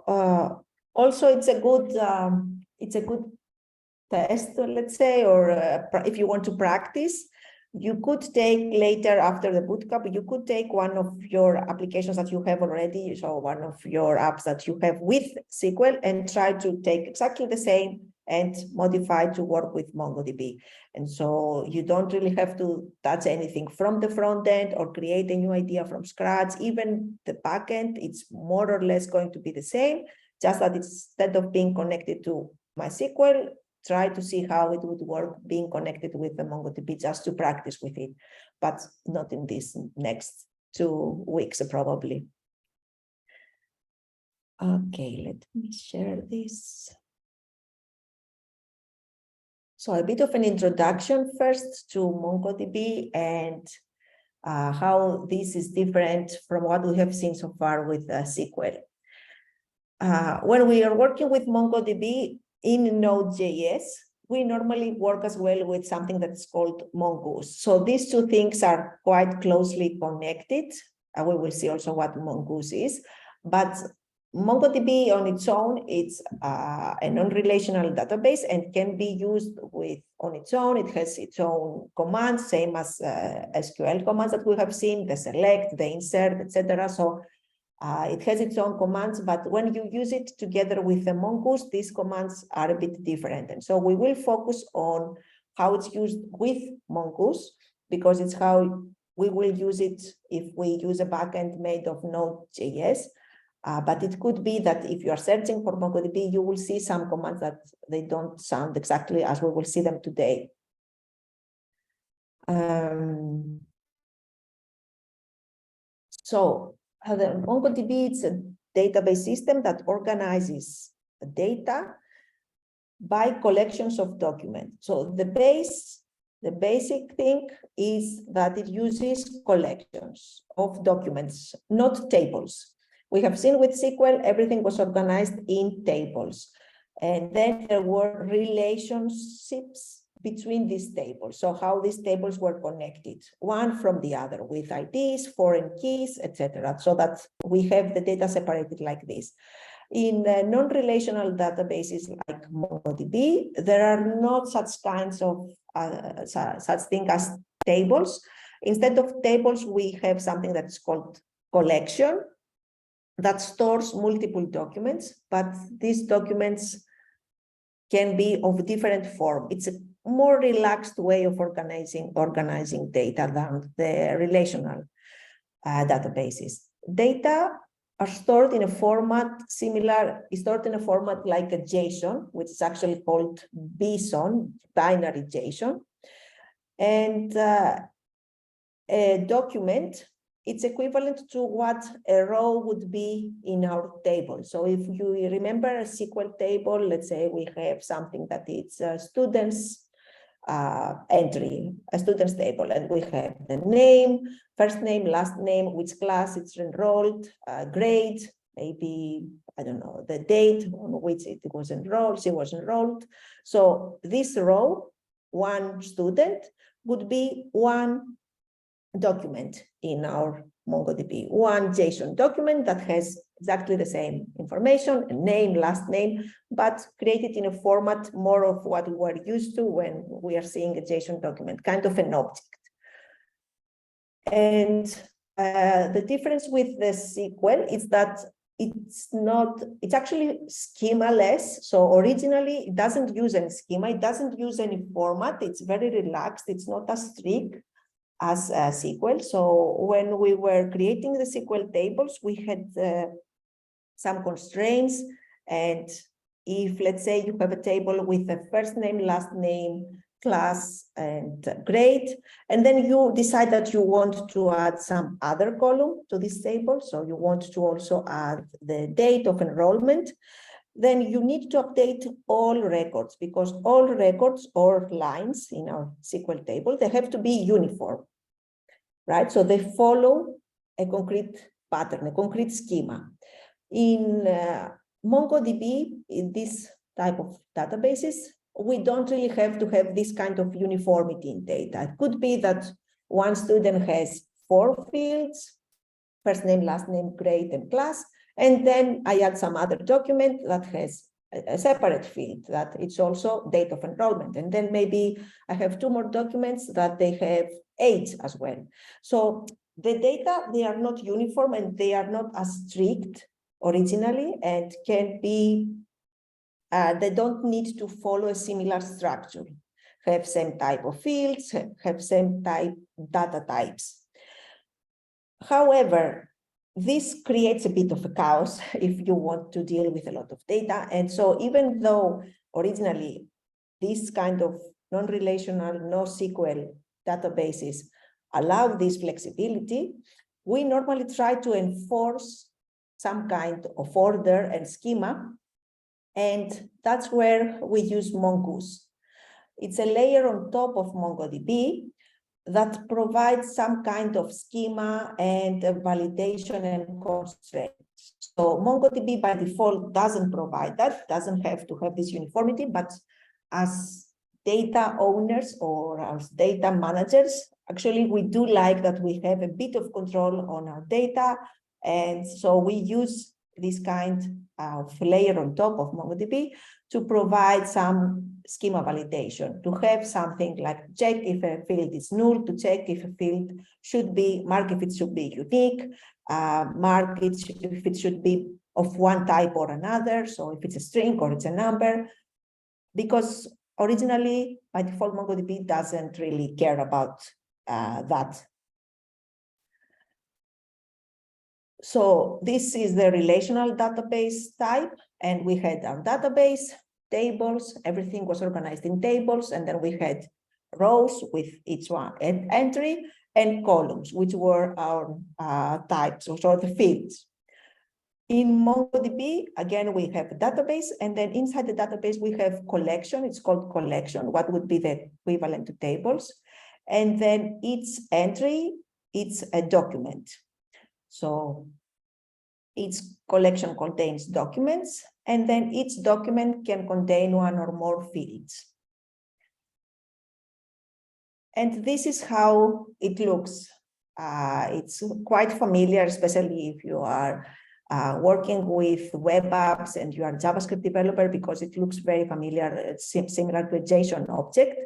also it's a good test, let's say, or if you want to practice, you could take later after the bootcamp, you could take one of your applications that you have already, so one of your apps that you have with SQL, and try to take exactly the same and modify to work with MongoDB. And so you don't really have to touch anything from the front end or create a new idea from scratch. Even the backend, it's more or less going to be the same, just that instead of being connected to MySQL, try to see how it would work being connected with the MongoDB, just to practice with it, but not in this next 2 weeks, probably. Okay, let me share this. So a bit of an introduction first to MongoDB and how this is different from what we have seen so far with SQL. When we are working with MongoDB in Node.js, we normally work as well with something that's called Mongoose. So these two things are quite closely connected. We will see also what Mongoose is, but MongoDB on its own, it's a non-relational database and can be used on its own. It has its own commands, same as SQL commands that we have seen, the select, the insert, etc. So it has its own commands, but when you use it together with the Mongoose, these commands are a bit different. And so we will focus on how it's used with Mongoose, because it's how we will use it if we use a backend made of Node.js. But it could be that if you are searching for MongoDB, you will see some commands that they don't sound exactly as we will see them today. So the MongoDB, it's a database system that organizes data by collections of documents. So the basic thing is that it uses collections of documents, not tables. We have seen with SQL, everything was organized in tables. And then there were relationships between these tables. So how these tables were connected, one from the other, with IDs, foreign keys, etc. So that we have the data separated like this. In non-relational databases like MongoDB, there are not such kinds of such thing as tables. Instead of tables, we have something that's called collection that stores multiple documents, but these documents can be of different form. It's a more relaxed way of organizing data than the relational databases. Data are stored in a format stored in a format like a JSON, which is actually called BSON, binary JSON. And a document, it's equivalent to what a row would be in our table. So if you remember a SQL table, let's say we have something that it's a student's entry, a student's table, and we have the name, first name, last name, which class it's enrolled, grade, maybe, I don't know, the date on which it was enrolled, she was enrolled. So this row, one student, would be one document in our MongoDB, one JSON document that has exactly the same information, a name, last name, but created in a format more of what we were used to when we are seeing a JSON document, kind of an object. And the difference with the SQL is that it's actually schema-less. So originally it doesn't use any schema, it doesn't use any format, it's very relaxed, it's not as strict as SQL. So when we were creating the SQL tables, we had some constraints. And if, let's say, you have a table with a first name, last name, class, and grade, and then you decide that you want to add some other column to this table, so you want to also add the date of enrollment, then you need to update all records, because all records or lines in our SQL table, they have to be uniform, right? So they follow a concrete pattern, a concrete schema. In MongoDB, in this type of databases, we don't really have to have this kind of uniformity in data. It could be that one student has 4 fields, first name, last name, grade, and class, And then I add some other document that has a separate field that it's also date of enrollment. And then maybe I have 2 more documents that they have age as well. So the data, they are not uniform and they are not as strict originally and can be, they don't need to follow a similar structure, have same type of fields, have same type data types. However, this creates a bit of a chaos if you want to deal with a lot of data. And so even though originally this kind of non-relational, NoSQL databases allow this flexibility, we normally try to enforce some kind of order and schema. And that's where we use Mongoose. It's a layer on top of MongoDB that provides some kind of schema and validation and constraints. So MongoDB by default doesn't provide that, doesn't have to have this uniformity, but as data owners or as data managers, actually we do like that we have a bit of control on our data. And so we use this kind of layer on top of MongoDB to provide some schema validation, to have something like check if a field is null, to check if a field should be, mark if it should be unique, mark it if it should be of one type or another, so if it's a string or it's a number, because originally, by default, MongoDB doesn't really care about that. So this is the relational database type, and we had our database, tables, everything was organized in tables, and then we had rows with each one an entry and columns, which were our types, or the fields. In MongoDB, again, we have a database, and then inside the database, we have collection. It's called collection, what would be the equivalent to tables. And then each entry, it's a document. So each collection contains documents, and then each document can contain one or more fields. And this is how it looks. It's quite familiar, especially if you are working with web apps and you are a JavaScript developer, because it looks very familiar, similar to a JSON object.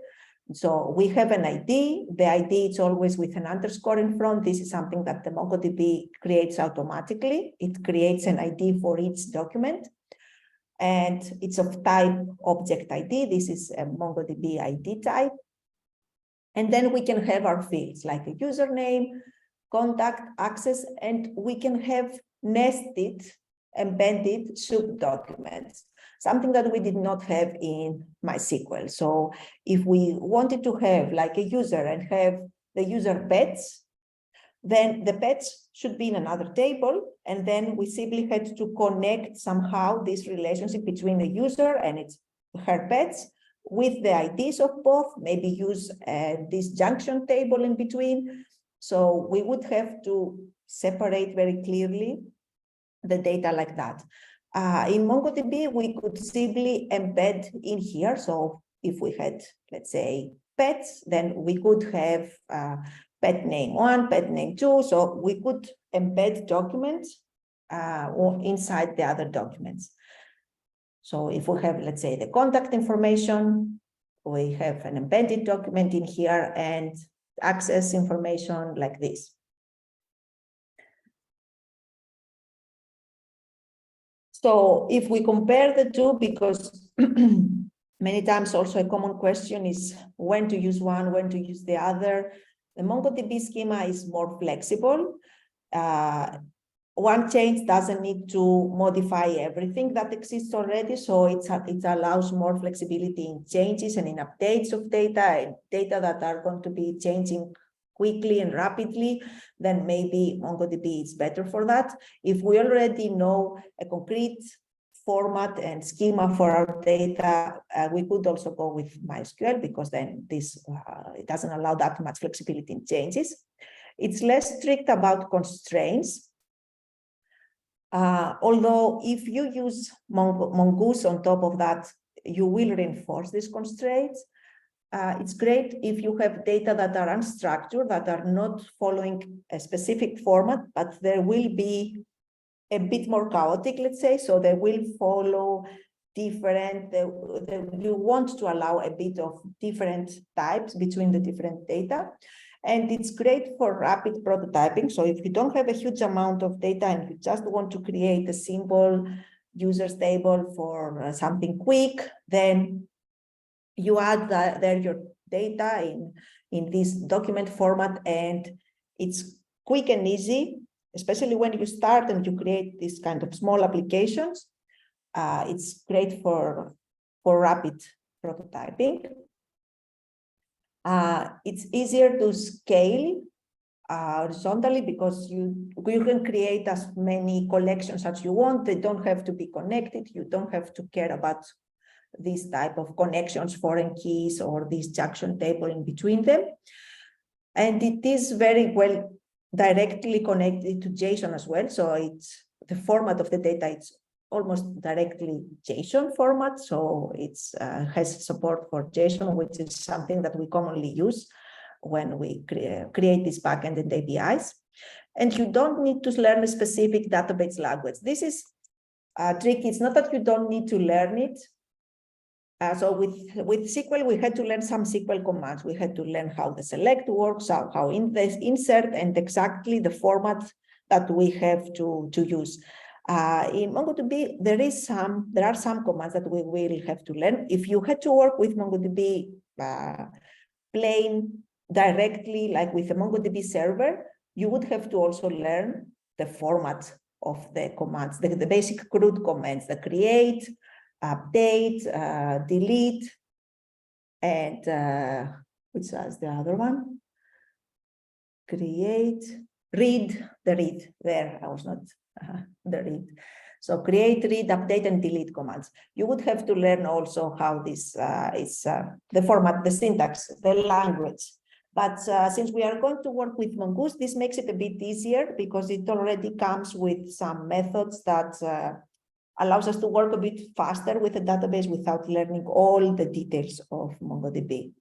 So we have an ID. The ID is always with an underscore in front. This is something that the MongoDB creates automatically. It creates an ID for each document. And it's of type object ID. This is a MongoDB ID type. And then we can have our fields like a username, contact, access, and we can have nested, embedded subdocuments, something that we did not have in MySQL. So if we wanted to have like a user and have the user pets, then the pets should be in another table, and then we simply had to connect somehow this relationship between the user and her pets with the IDs of both, maybe use this junction table in between. So we would have to separate very clearly the data like that. In MongoDB, we could simply embed in here. So if we had, let's say, pets, then we could have pet name 1, pet name 2. So we could embed documents or inside the other documents. So if we have, let's say, the contact information, we have an embedded document in here and access information like this. So if we compare the two, because many times also a common question is when to use one, when to use the other. The MongoDB schema is more flexible. One change doesn't need to modify everything that exists already, so it allows more flexibility in changes and in updates of data, and data that are going to be changing quickly and rapidly, then maybe MongoDB is better for that. If we already know a concrete format and schema for our data, we could also go with MySQL, because then this it doesn't allow that much flexibility in changes. It's less strict about constraints. Although if you use Mongoose on top of that, you will reinforce these constraints. It's great if you have data that are unstructured, that are not following a specific format, but there will be a bit more chaotic, let's say, so they will follow different, you want to allow a bit of different types between the different data. And it's great for rapid prototyping. So if you don't have a huge amount of data and you just want to create a simple users table for something quick, then you add there your data in this document format, and it's quick and easy, especially when you start and you create these kind of small applications. It's great for rapid prototyping. It's easier to scale horizontally because you can create as many collections as you want. They don't have to be connected. You don't have to care about this type of connections, foreign keys, or this junction table in between them. And it is very well directly connected to JSON as well. So it's the format of the data, it's almost directly JSON format. So it's has support for JSON, which is something that we commonly use when we create these backend and APIs. And you don't need to learn a specific database language. This is tricky. It's not that you don't need to learn it. So with SQL, we had to learn some SQL commands. We had to learn how the select works, how in the insert, and exactly the format that we have to use. In MongoDB, there are some commands that we will have to learn. If you had to work with MongoDB plain directly, like with the MongoDB server, you would have to also learn the format of the commands, the basic CRUD commands, the create, update, delete, and which is the other one? Create, read, the read. There, I was not the read. So create, read, update, and delete commands. You would have to learn also how this is the format, the syntax, the language. But since we are going to work with Mongoose, this makes it a bit easier because it already comes with some methods that allows us to work a bit faster with the database without learning all the details of MongoDB.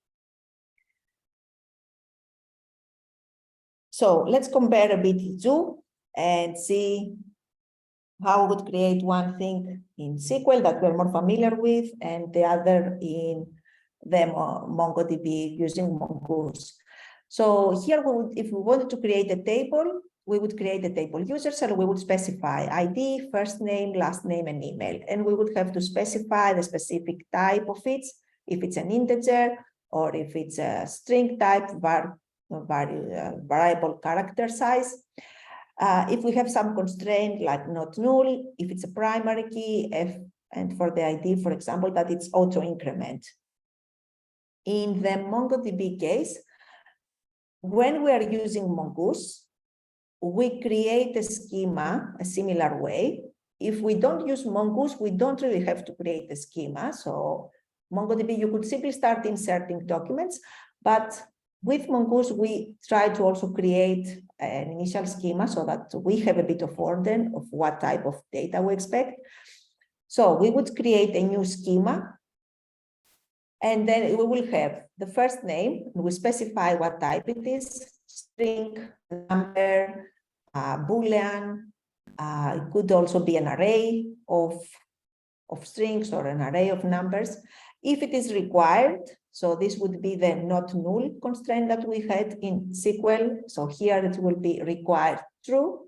So let's compare a bit the two and see how we would create one thing in SQL that we're more familiar with and the other in the MongoDB using Mongoose. So here, if we wanted to create a table, we would create a table users, and we would specify ID, first name, last name, and email. And we would have to specify the specific type of it, if it's an integer, or if it's a string type, variable character size. If we have some constraint like not null, if it's a primary key, and for the ID, for example, that it's auto increment. In the MongoDB case, when we are using Mongoose, we create a schema a similar way. If we don't use Mongoose, we don't really have to create a schema. So MongoDB, you could simply start inserting documents, but with Mongoose, we try to also create an initial schema so that we have a bit of order of what type of data we expect. So we would create a new schema, and then we will have the first name, and we specify what type it is, string, number, Boolean. It could also be an array of strings or an array of numbers. If it is required, so this would be the not null constraint that we had in SQL. So here it will be required true.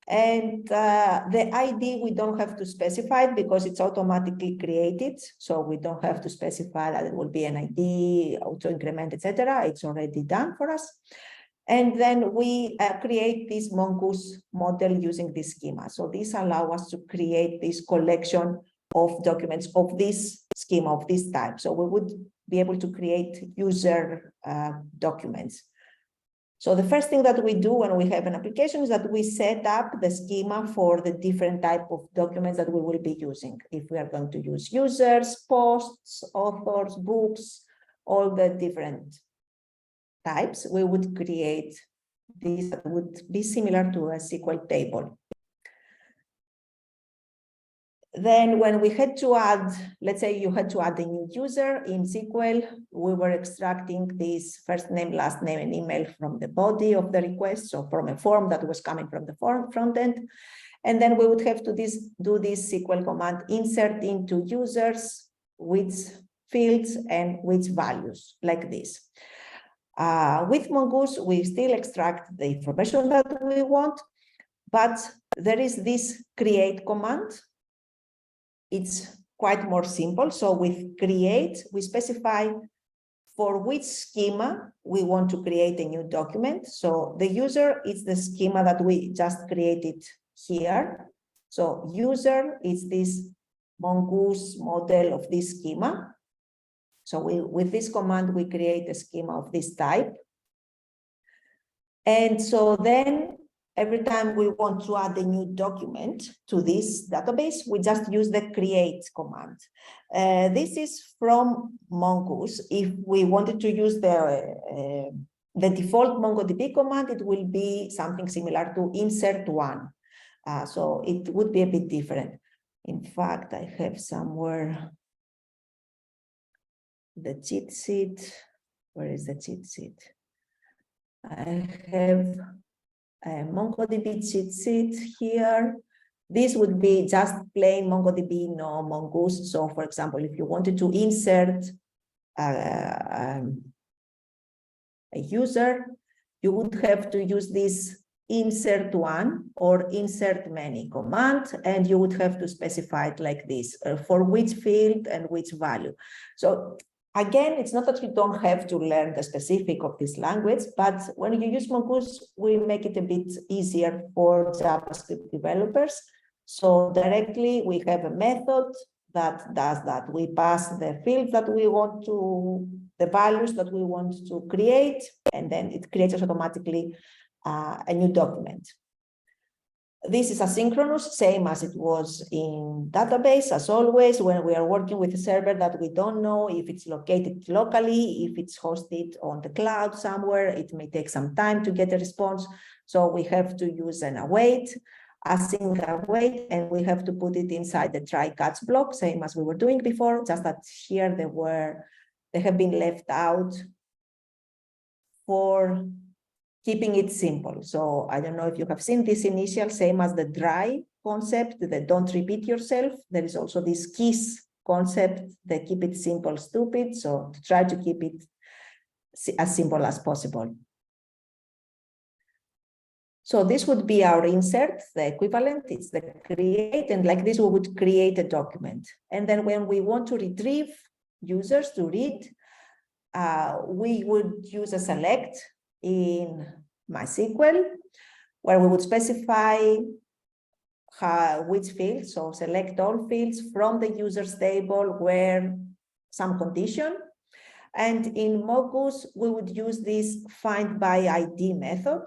And the ID, we don't have to specify it because it's automatically created. So we don't have to specify that it will be an ID, auto increment, etc. It's already done for us. And then we create this Mongoose model using this schema. So this allows us to create this collection of documents of this schema, of this type. So we would be able to create user documents. So the first thing that we do when we have an application is that we set up the schema for the different type of documents that we will be using. If we are going to use users, posts, authors, books, all the different types, we would create this that would be similar to a SQL table. Then when we had to add, let's say you had to add a new user in SQL, we were extracting this first name, last name, and email from the body of the request, so from a form that was coming from the front end. And then we would have to do this SQL command, insert into users, with fields and with values, like this. With Mongoose, we still extract the information that we want, but there is this create command. It's quite more simple. So with create, we specify for which schema we want to create a new document. So the user is the schema that we just created here. So user is this Mongoose model of this schema. So with this command, we create a schema of this type. And so then every time we want to add a new document to this database, we just use the create command. This is from Mongoose. If we wanted to use the default MongoDB command, it will be something similar to insert one. So it would be a bit different. In fact, I have somewhere the cheat sheet. Where is the cheat sheet? I have a MongoDB cheat sheet here. This would be just plain MongoDB, no Mongoose. So for example, if you wanted to insert a user, you would have to use this insert one or insert many command, and you would have to specify it like this, for which field and which value. So again, it's not that you don't have to learn the specific of this language, but when you use Mongoose, we make it a bit easier for JavaScript developers. So directly we have a method that does that. We pass the field that we want to, the values that we want to create, and then it creates automatically a new document. This is asynchronous, same as it was in database. As always, when we are working with a server that we don't know if it's located locally, if it's hosted on the cloud somewhere, it may take some time to get a response. So we have to use an await, async await, and we have to put it inside the try catch block, same as we were doing before, just that here they have been left out for keeping it simple. So I don't know if you have seen this initial, same as the dry concept, the don't repeat yourself. There is also this KISS concept, the keep it simple, stupid. So to try to keep it as simple as possible. So this would be our insert, the equivalent, it's the create, and like this we would create a document. And then when we want to retrieve users to read, we would use a select in MySQL, where we would specify which field, so select all fields from the users table where some condition. And in Mongoose, we would use this find by ID method,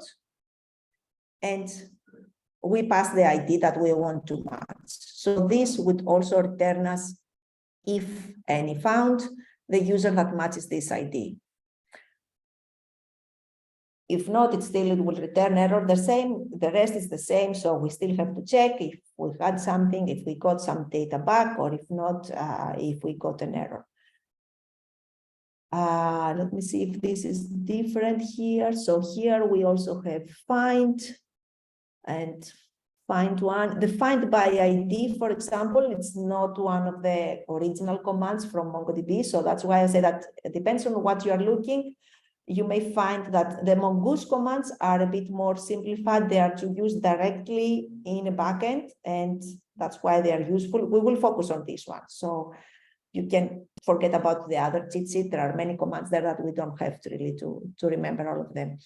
and we pass the ID that we want to match. So this would also return us, if any found, the user that matches this ID. If not, it will return error the same. The rest is the same. So we still have to check if we had something, if we got some data back, or if not, if we got an error. Let me see if this is different here. So here we also have find and find one. The find by ID, for example, it's not one of the original commands from MongoDB. So that's why I say that it depends on what you are looking. You may find that the Mongoose commands are a bit more simplified. They are to use directly in a backend, and that's why they are useful. We will focus on this one. So you can forget about the other cheat sheet. There are many commands there that we don't have to really to remember all of them.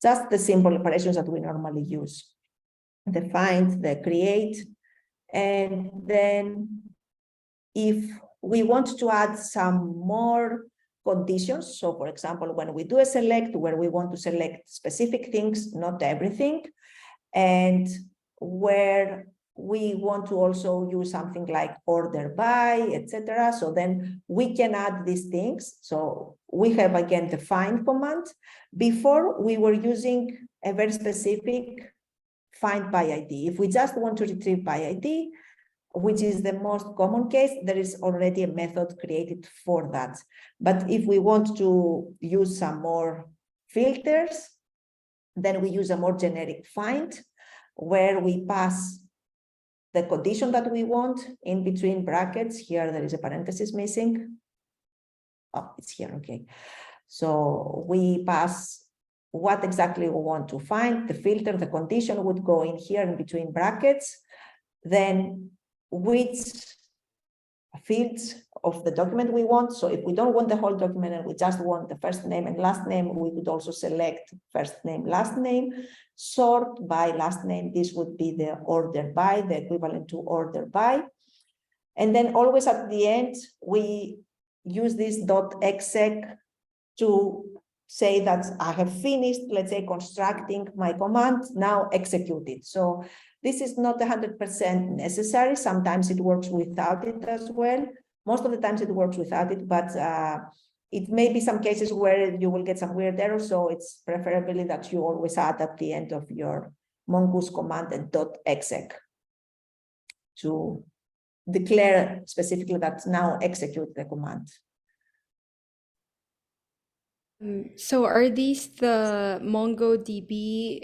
Just the simple operations that we normally use. The find, the create, and then if we want to add some more conditions. So for example, when we do a select where we want to select specific things, not everything, and where we want to also use something like order by, etc. So then we can add these things. So we have again the find command. Before we were using a very specific find by ID. If we just want to retrieve by ID, which is the most common case, there is already a method created for that. But if we want to use some more filters, then we use a more generic find, where we pass the condition that we want in between brackets. Here, there is a parenthesis missing. Oh, it's here, okay. So we pass what exactly we want to find. The filter, the condition would go in here in between brackets. Then which fields of the document we want. So if we don't want the whole document and we just want the first name and last name, we could also select first name, last name, sort by last name. This would be the order by, the equivalent to order by. And then always at the end, we use this .exec to say that I have finished, let's say, constructing my command, now execute it. So this is not 100% necessary. Sometimes it works without it as well. Most of the times it works without it, but it may be some cases where you will get some weird errors. So it's preferably that you always add at the end of your mongoose command and .exec to declare specifically that now execute the command. So are these the MongoDB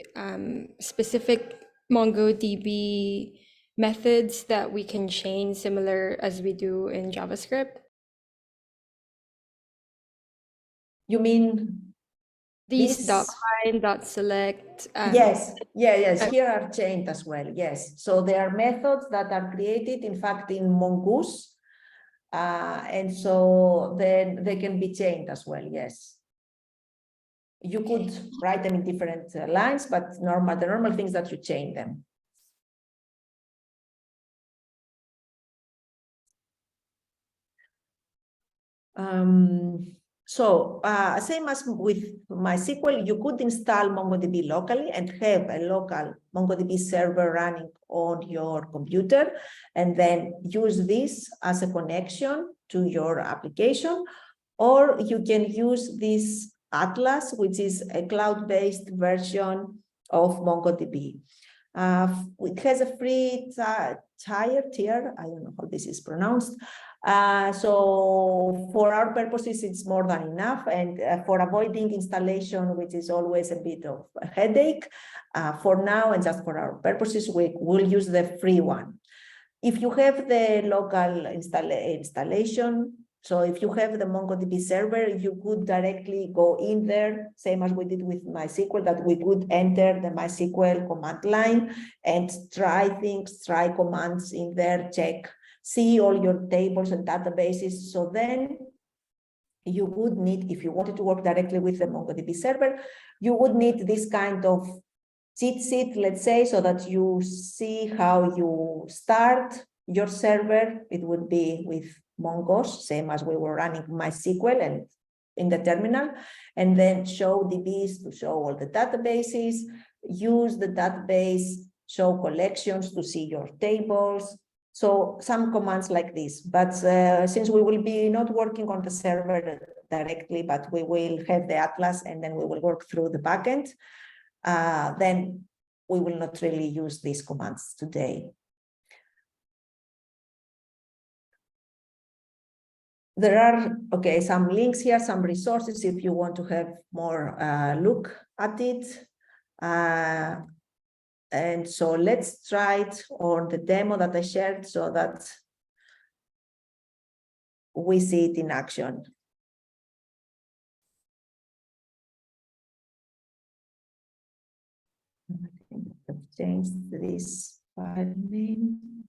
specific MongoDB methods that we can chain similar as we do in JavaScript? You mean These this? .find, .select. Yes, yes, here are chained as well, yes. So there are methods that are created, in fact, in Mongoose. And so then they can be chained as well, yes. You could write them in different lines, but the normal thing is that you chain them. Same as with MySQL, you could install MongoDB locally and have a local MongoDB server running on your computer, and then use this as a connection to your application. Or you can use this Atlas, which is a cloud-based version of MongoDB. It has a free tier, I don't know how this is pronounced. So for our purposes, it's more than enough. And for avoiding installation, which is always a bit of a headache, for now and just for our purposes, we will use the free one. If you have the local installation, so if you have the MongoDB server, you could directly go in there, same as we did with MySQL, that we could enter the MySQL command line and try things, try commands in there, check, see all your tables and databases. So then you would need, if you wanted to work directly with the MongoDB server, you would need this kind of cheat sheet, let's say, so that you see how you start your server. It would be with Mongoose, same as we were running MySQL and in the terminal, and then show DBs to show all the databases, use the database, show collections to see your tables. So some commands like this, but since we will be not working on the server directly, but we will have the Atlas and then we will work through the backend, then we will not really use these commands today. There are, okay, some links here, some resources if you want to have more look at it. And so let's try it on the demo that I shared so that we see it in action. I've changed this file name.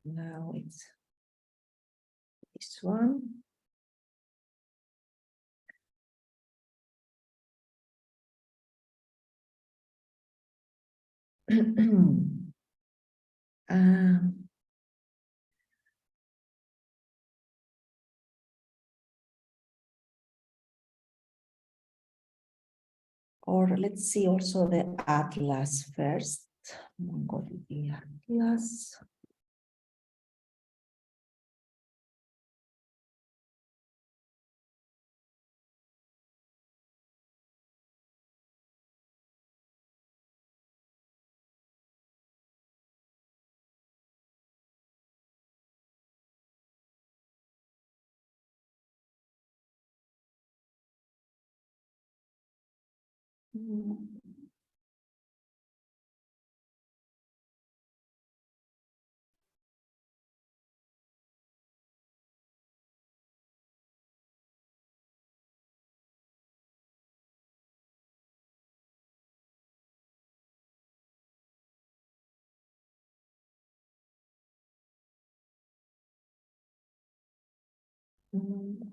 Now it's this one. Or let's see also the Atlas first. MongoDB Atlas.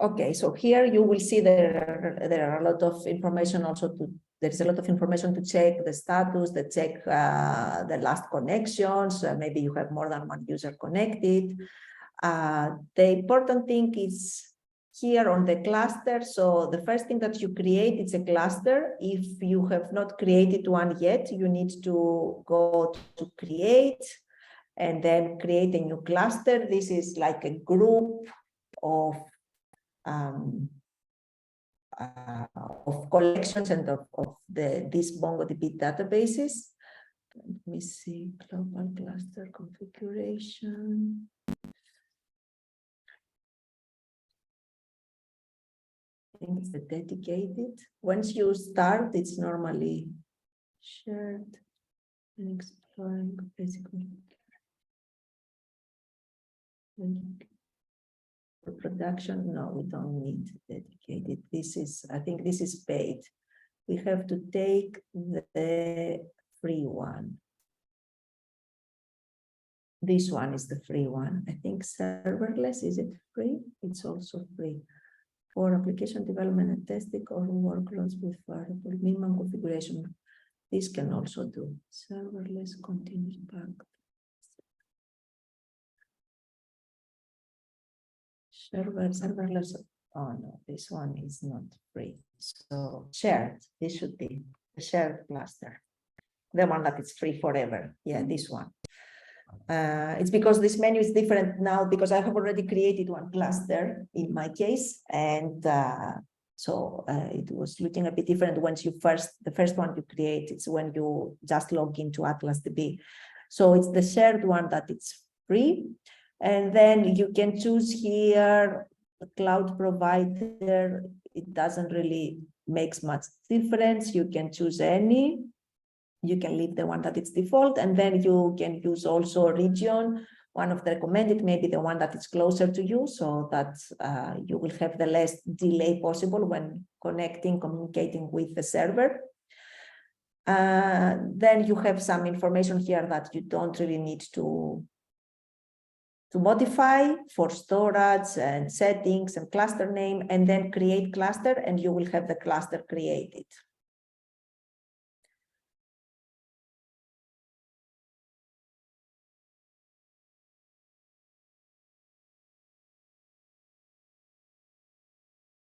Okay, so here you will see there are a lot of information also there is a lot of information to check the status, the check the last connections, maybe you have more than one user connected. The important thing is here on the cluster. So the first thing that you create is a cluster. If you have not created one yet, you need to go to create and then create a new cluster. This is like a group of collections and of these MongoDB databases. Let me see, global cluster configuration. I think it's the dedicated. Once you start, it's normally shared and exploring basically. For production, no, we don't need dedicated. This is, I think this is paid. We have to take the free one. This one is the free one. I think serverless, is it free? It's also free. For application development and testing or workloads with variable minimum configuration. This can also do. Serverless continuous back. Serverless. Oh no, this one is not free. So shared, this should be the shared cluster. The one that is free forever. Yeah, this one. It's because this menu is different now because I have already created one cluster in my case. And so it was looking a bit different once you the first one you create, it's when you just log into Atlas DB. So it's the shared one that it's free. And then you can choose here the cloud provider. It doesn't really make much difference. You can choose any. You can leave the one that is default, and then you can use also region. One of the recommended, maybe the one that is closer to you, so that you will have the less delay possible when communicating with the server. Then you have some information here that you don't really need to modify for storage and settings and cluster name, and then create cluster, and you will have the cluster created.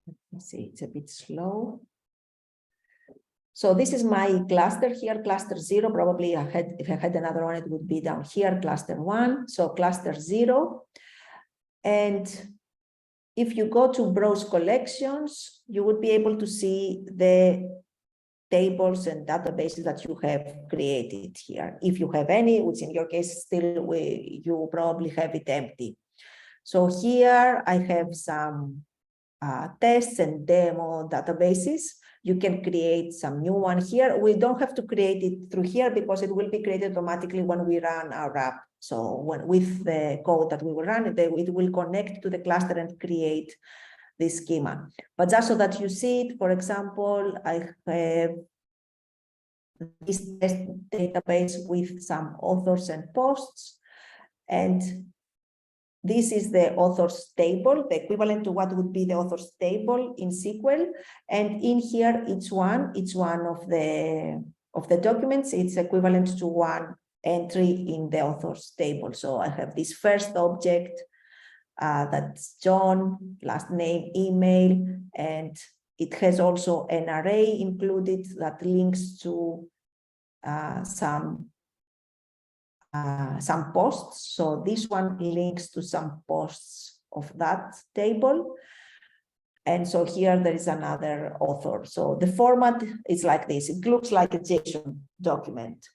Let me see, it's a bit slow. So this is my cluster here, cluster 0. Probably if I had another one, it would be down here, cluster 1. So cluster 0. And if you go to browse collections, you would be able to see the tables and databases that you have created here. If you have any, which in your case still you probably have it empty. So here I have some tests and demo databases. You can create some new one here. We don't have to create it through here because it will be created automatically when we run our app. So with the code that we will run, it will connect to the cluster and create this schema. But just so that you see it, for example, I have this test database with some authors and posts, and this is the authors table, the equivalent to what would be the authors table in SQL. And in here, each one of the documents, it's equivalent to one entry in the authors table. So I have this first object that's John, last name, email, and it has also an array included that links to some posts. So this one links to some posts of that table. And so here there is another author. So the format is like this. It looks like a JSON document.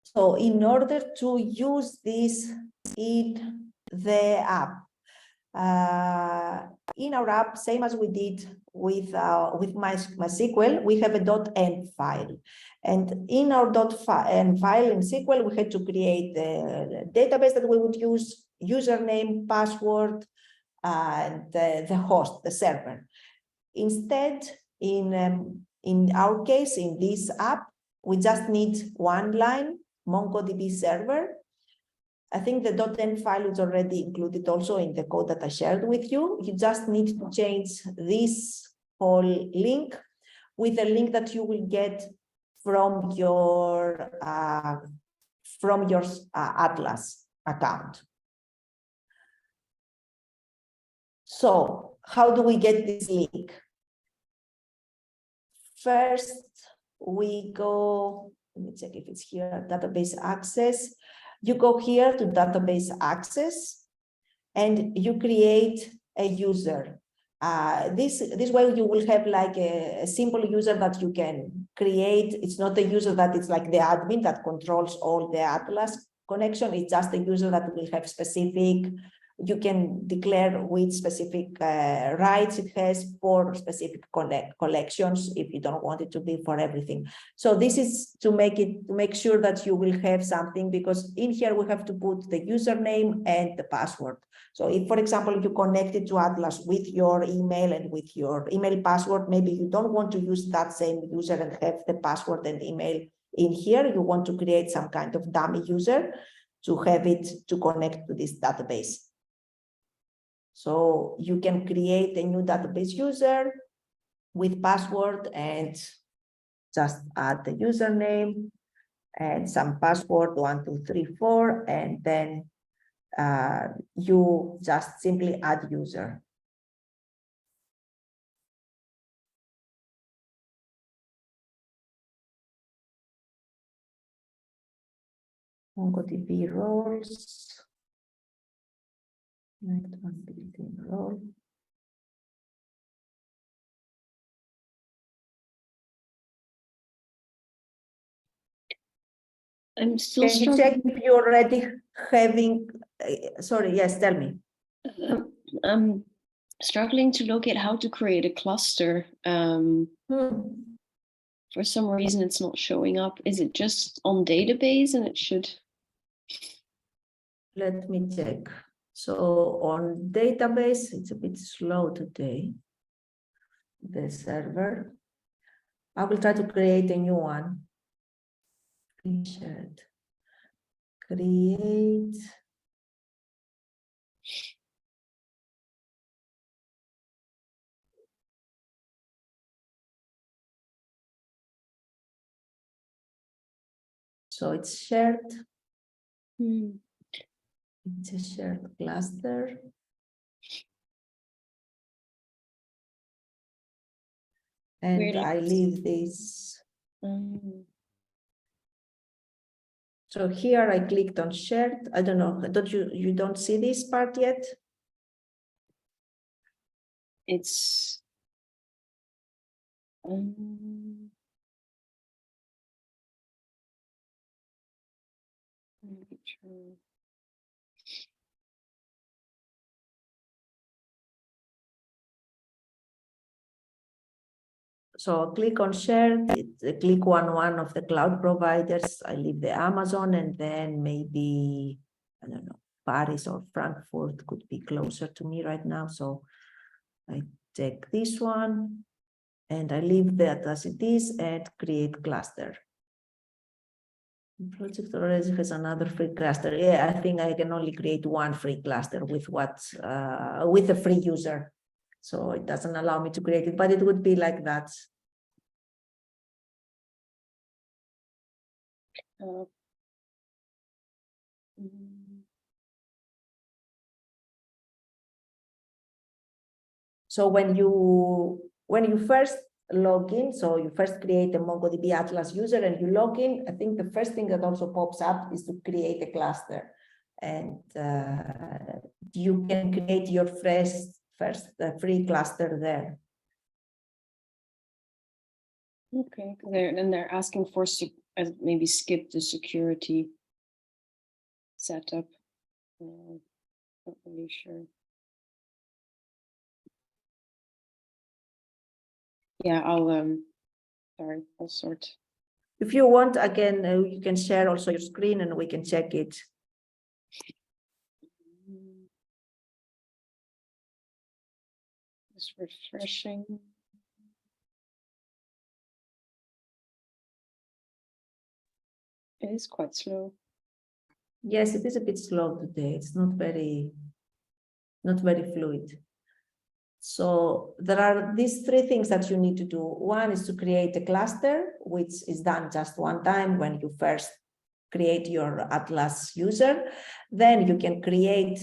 So in order to use this in the app, in our app, same as we did with MySQL, we have a .env file. And in our .env file in SQL, we had to create the database that we would use, username, password, and the host, the server. Instead, in our case, in this app, we just need one line, MongoDB server. I think the .env file is already included also in the code that I shared with you. You just need to change this whole link with a link that you will get from your Atlas account. So how do we get this link? First, we go, let me check if it's here, database access. You go here to database access and you create a user. This way you will have like a simple user that you can create. It's not a user that is like the admin that controls all the Atlas connection. It's just a user that will have specific, you can declare which specific rights it has for specific collections if you don't want it to be for everything. So this is to make sure that you will have something, because in here we have to put the username and the password. So if, for example, you connected to Atlas with your email and with your email password, maybe you don't want to use that same user and have the password and email in here. You want to create some kind of dummy user to have it to connect to this database. So you can create a new database user with password and just add the username and some password 1, 2, 3, 4, and then you just simply add user. MongoDB roles. Next one, built-in role. I'm still Can you check struggling. if you're already having, sorry, yes, tell me. I'm struggling to locate how to create a cluster. For some reason, it's not showing up. Is it just on database and it should? Let me check. So on database, it's a bit slow today, the server. I will try to create a new one. Shared. Create. So it's shared. It's a shared cluster. And Weirdly. I leave this. So here I clicked on shared. I don't know, you don't see this part yet? It's So click on share, click one of the cloud providers. I leave the Amazon, and then maybe, I don't know, Paris or Frankfurt could be closer to me right now. So I take this one and I leave that as it is and create cluster. Project already has another free cluster. Yeah, I think I can only create one free cluster with with a free user. So it doesn't allow me to create it, but it would be like that. So when you first log in, so you first create a MongoDB Atlas user and you log in, I think the first thing that also pops up is to create a cluster. And you can create your first free cluster there. okay. Then they're asking for maybe skip the security setup. Not really sure. Yeah, I'll sort. If you want, again, you can share also your screen and we can check it. Just refreshing. It is quite slow. Yes, it is a bit slow today. It's not very fluid. So there are these three things that you need to do. One is to create a cluster, which is done just one time when you first create your Atlas user. Then you can create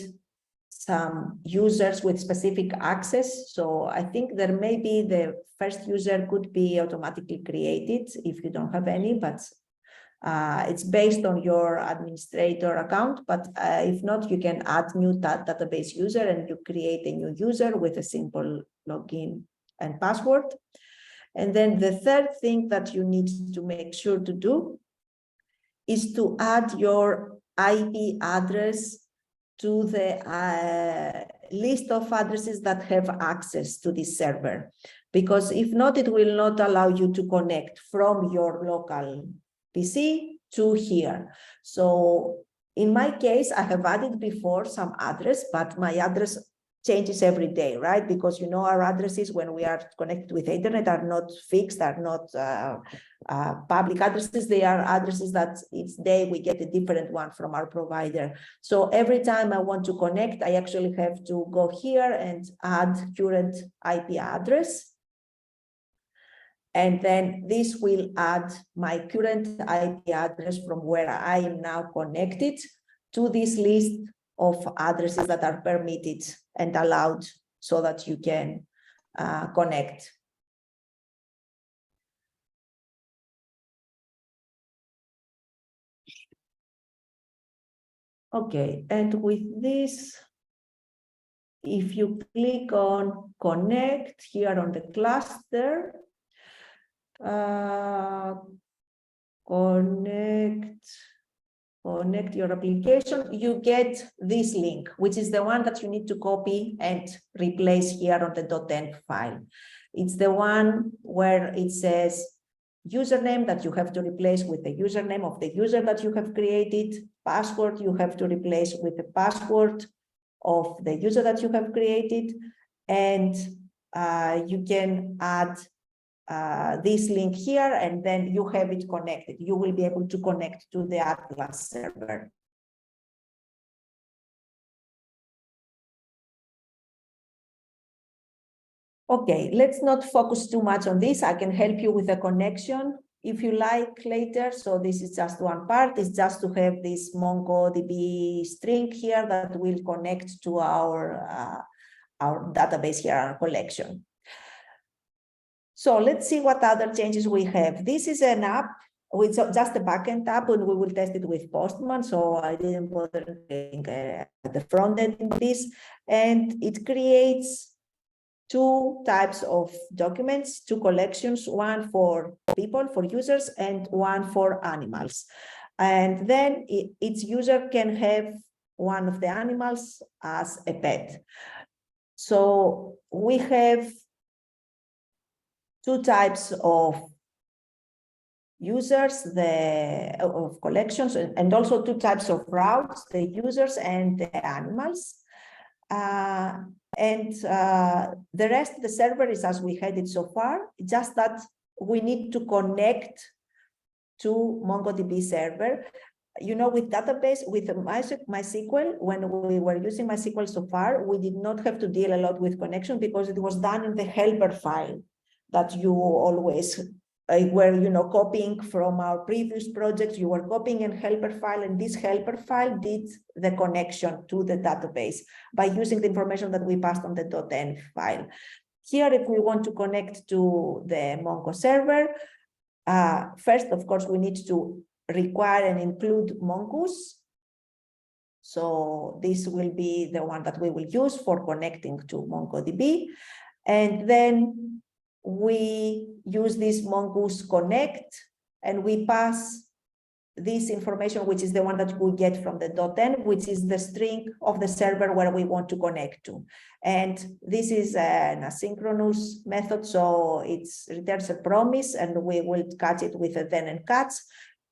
some users with specific access. So I think there may be the first user could be automatically created if you don't have any, but it's based on your administrator account, but if not, you can add new database user and you create a new user with a simple login and password. And then the third thing that you need to make sure to do is to add your IP address to the list of addresses that have access to this server. Because if not, it will not allow you to connect from your local PC to here. So in my case, I have added before some address, but my address changes every day, right? Because you know our addresses when we are connected with the internet are not fixed, are not public addresses. They are addresses that each day we get a different one from our provider. So every time I want to connect, I actually have to go here and add current IP address. And then this will add my current IP address from where I am now connected to this list of addresses that are permitted and allowed so that you can connect. Okay, and with this, if you click on connect here on the cluster, connect your application, you get this link, which is the one that you need to copy and replace here on the .env file. It's the one where it says username that you have to replace with the username of the user that you have created, password you have to replace with the password of the user that you have created, and you can add this link here, and then you have it connected. You will be able to connect to the Atlas server. Okay, let's not focus too much on this. I can help you with a connection if you like later. So this is just one part. It's just to have this MongoDB string here that will connect to our database here, our collection. So let's see what other changes we have. This is an app with just a backend app, and we will test it with Postman. So I didn't bother doing the front end in this, and it creates two types of documents, two collections, one for people, for users, and one for animals. And then each user can have one of the animals as a pet. So we have two types of users, of collections, and also two types of routes, the users and the animals. The rest of the server is as we had it so far, just that we need to connect to MongoDB server. You know, with database, with MySQL, when we were using MySQL so far, we did not have to deal a lot with connection because it was done in the helper file that you always were, you know, copying from our previous projects. You were copying a helper file, and this helper file did the connection to the database by using the information that we passed on the .env file. Here, if we want to connect to the Mongo server, first, of course, we need to require and include Mongoose. So this will be the one that we will use for connecting to MongoDB. And then we use this Mongoose connect, and we pass this information, which is the one that we get from the .env, which is the string of the server where we want to connect to. And this is an asynchronous method, so it returns a promise, and we will catch it with a then and catch.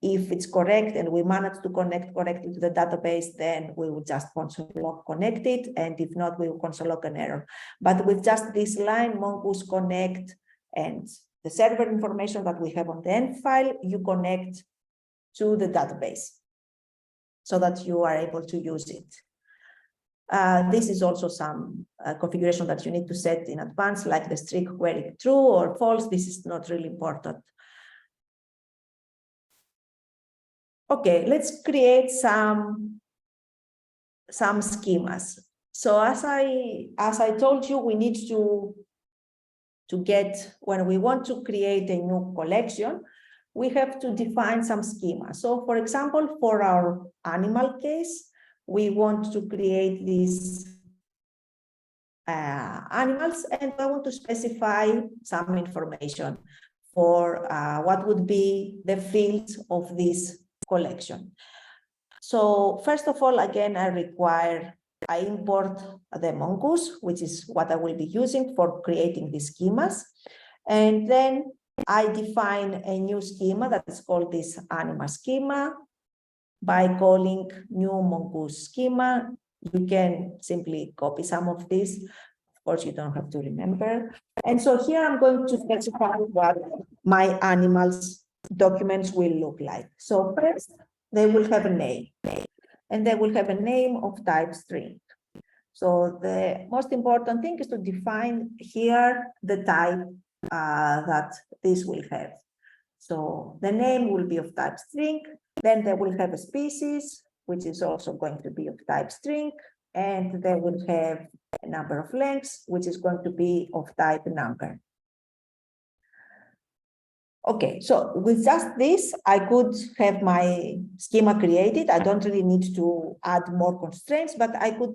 If it's correct and we manage to connect correctly to the database, then we will just console log connect it, and if not, we will console log an error. But with just this line, Mongoose connect, and the server information that we have on the env file, you connect to the database. so that you are able to use it. This is also some configuration that you need to set in advance, like the strict query true or false. This is not really important. Okay, let's create some schemas. So as I told you, we need to get, when we want to create a new collection, we have to define some schema. So for example, for our animal case, we want to create these animals, and I want to specify some information for what would be the fields of this collection. So first of all, again, I import the mongoose, which is what I will be using for creating these schemas. And then I define a new schema that is called this animal schema by calling new mongoose schema. You can simply copy some of this. Of course, you don't have to remember. And so here I'm going to specify what my animals documents will look like. So first, they will have a name, and they will have a name of type string. So the most important thing is to define here the type that this will have. So the name will be of type string, then they will have a species, which is also going to be of type string, and they will have a number of lengths, which is going to be of type number. Okay, so with just this, I could have my schema created. I don't really need to add more constraints, but I will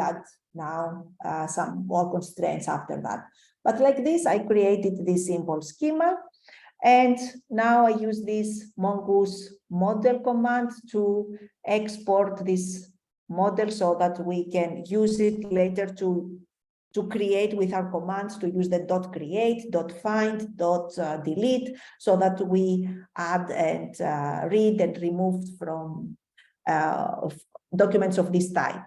add now some more constraints after that. But like this, I created this simple schema. And now I use this mongoose model command to export this model so that we can use it later to create with our commands, to use the .create, .find, .delete, so that we add and read and remove from documents of this type.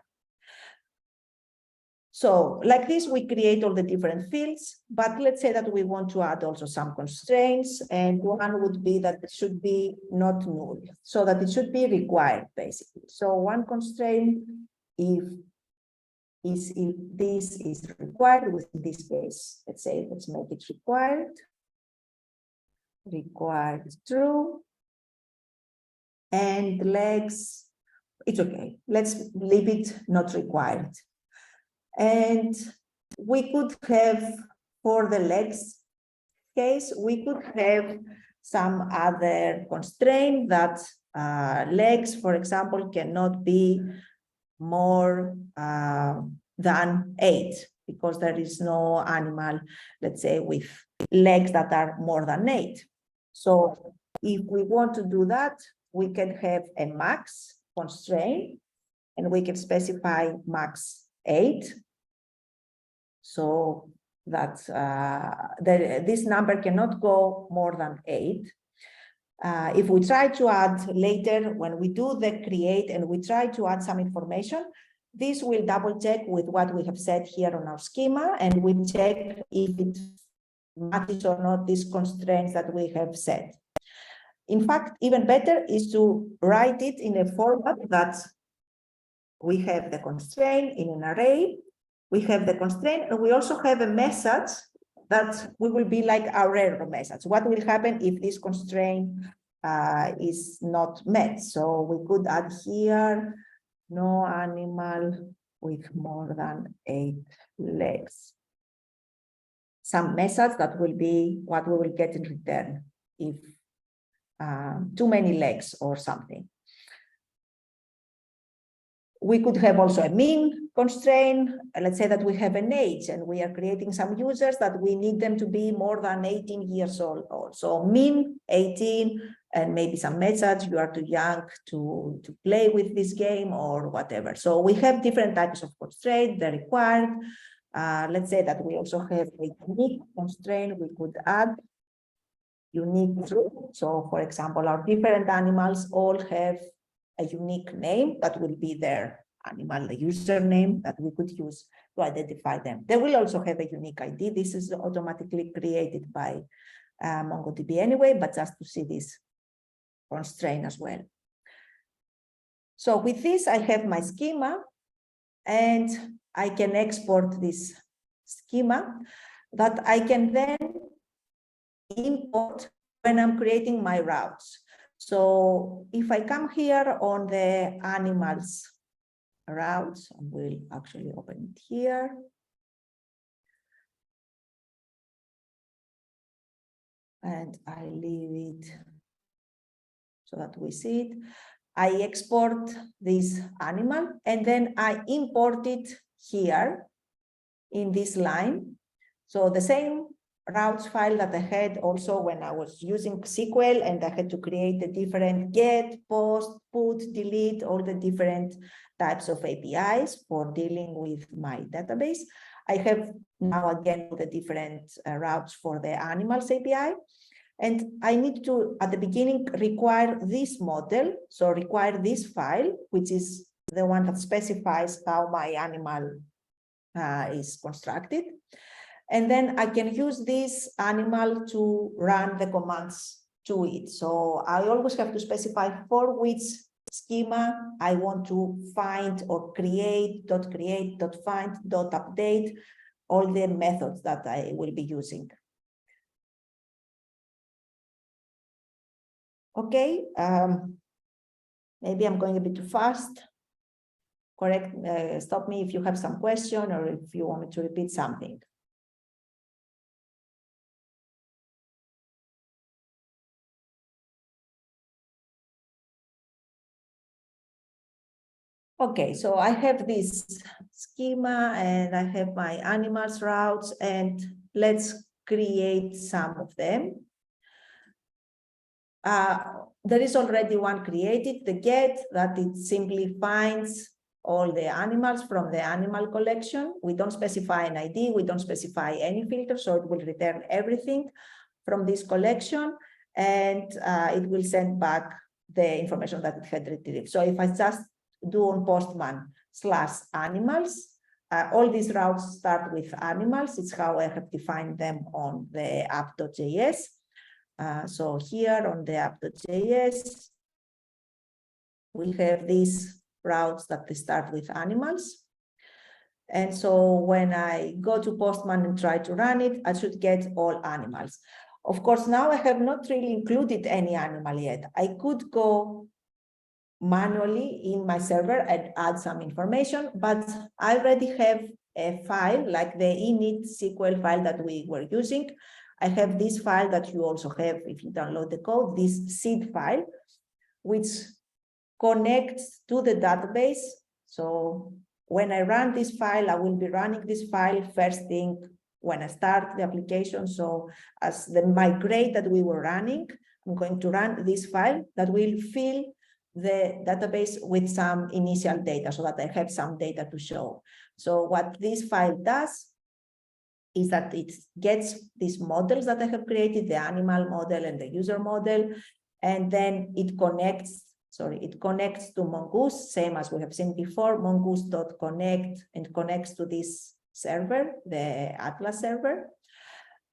So like this, we create all the different fields, but let's say that we want to add also some constraints, and one would be that it should be not null, so that it should be required, basically. So one constraint, if this is required, with this case, let's make it required true, and legs, it's okay. Let's leave it not required. And we could have, for the legs case, we could have some other constraint that legs, for example, cannot be more than 8, because there is no animal, let's say, with legs that are more than 8. So if we want to do that, we can have a max constraint, and we can specify max 8. So that this number cannot go more than 8. If we try to add later, when we do the create and we try to add some information, this will double check with what we have said here on our schema, and we check if it matches or not these constraints that we have set. In fact, even better is to write it in a format that we have the constraint in an array, we have the constraint, and we also have a message that we will be like our error message. What will happen if this constraint is not met? So we could add here, no animal with more than 8 legs. Some message that will be what we will get in return if too many legs or something. We could have also a mean constraint. Let's say that we have an age and we are creating some users that we need them to be more than 18 years old. So mean 18, and maybe some message, you are too young to play with this game or whatever. So we have different types of constraints, they're required. Let's say that we also have a unique constraint. We could add unique true. So for example, our different animals all have a unique name that will be their animal, the username that we could use to identify them. They will also have a unique ID. This is automatically created by MongoDB anyway, but just to see this constraint as well. So with this, I have my schema, and I can export this schema that I can then import when I'm creating my routes. So if I come here on the animals routes, I will actually open it here. And I leave it so that we see it. I export this animal and then I import it here in this line. So the same routes file that I had also when I was using SQL, and I had to create the different get, post, put, delete, all the different types of APIs for dealing with my database. I have now again the different routes for the animals API. And I need to, at the beginning, require this model. So require this file, which is the one that specifies how my animal is constructed. And then I can use this animal to run the commands to it. So I always have to specify for which schema I want to find or create, .find, .update, all the methods that I will be using. Okay, maybe I'm going a bit too fast. Correct, stop me if you have some question or if you want me to repeat something. Okay, so I have this schema and I have my animals routes, and let's create some of them. There is already one created, the get, that it simply finds all the animals from the animal collection. We don't specify an ID, we don't specify any filter, so it will return everything from this collection, and it will send back the information that it had retrieved. So if I just do on postman/animals, all these routes start with animals. It's how I have defined them on the app.js. So here on the app.js, we have these routes that they start with animals. And so when I go to Postman and try to run it, I should get all animals. Of course, now I have not really included any animal yet. I could go manually in my server and add some information, but I already have a file like the init SQL file that we were using. I have this file that you also have if you download the code, this seed file, which connects to the database. So when I run this file, I will be running this file first thing when I start the application. So as the migrate that we were running, I'm going to run this file that will fill the database with some initial data so that I have some data to show. So what this file does is that it gets these models that I have created, the animal model and the user model, and then it connects to Mongoose, same as we have seen before, mongoose.connect, and connects to this server, the Atlas server,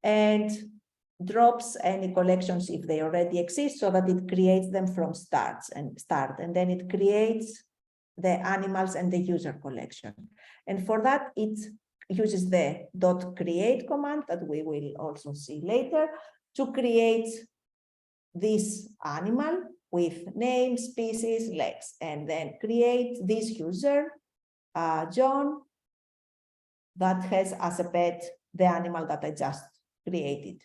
and drops any collections if they already exist so that it creates them from start, and then it creates the animals and the user collection. And for that, it uses the .create command that we will also see later to create this animal with name, species, legs, and then create this user, John, that has as a pet the animal that I just created.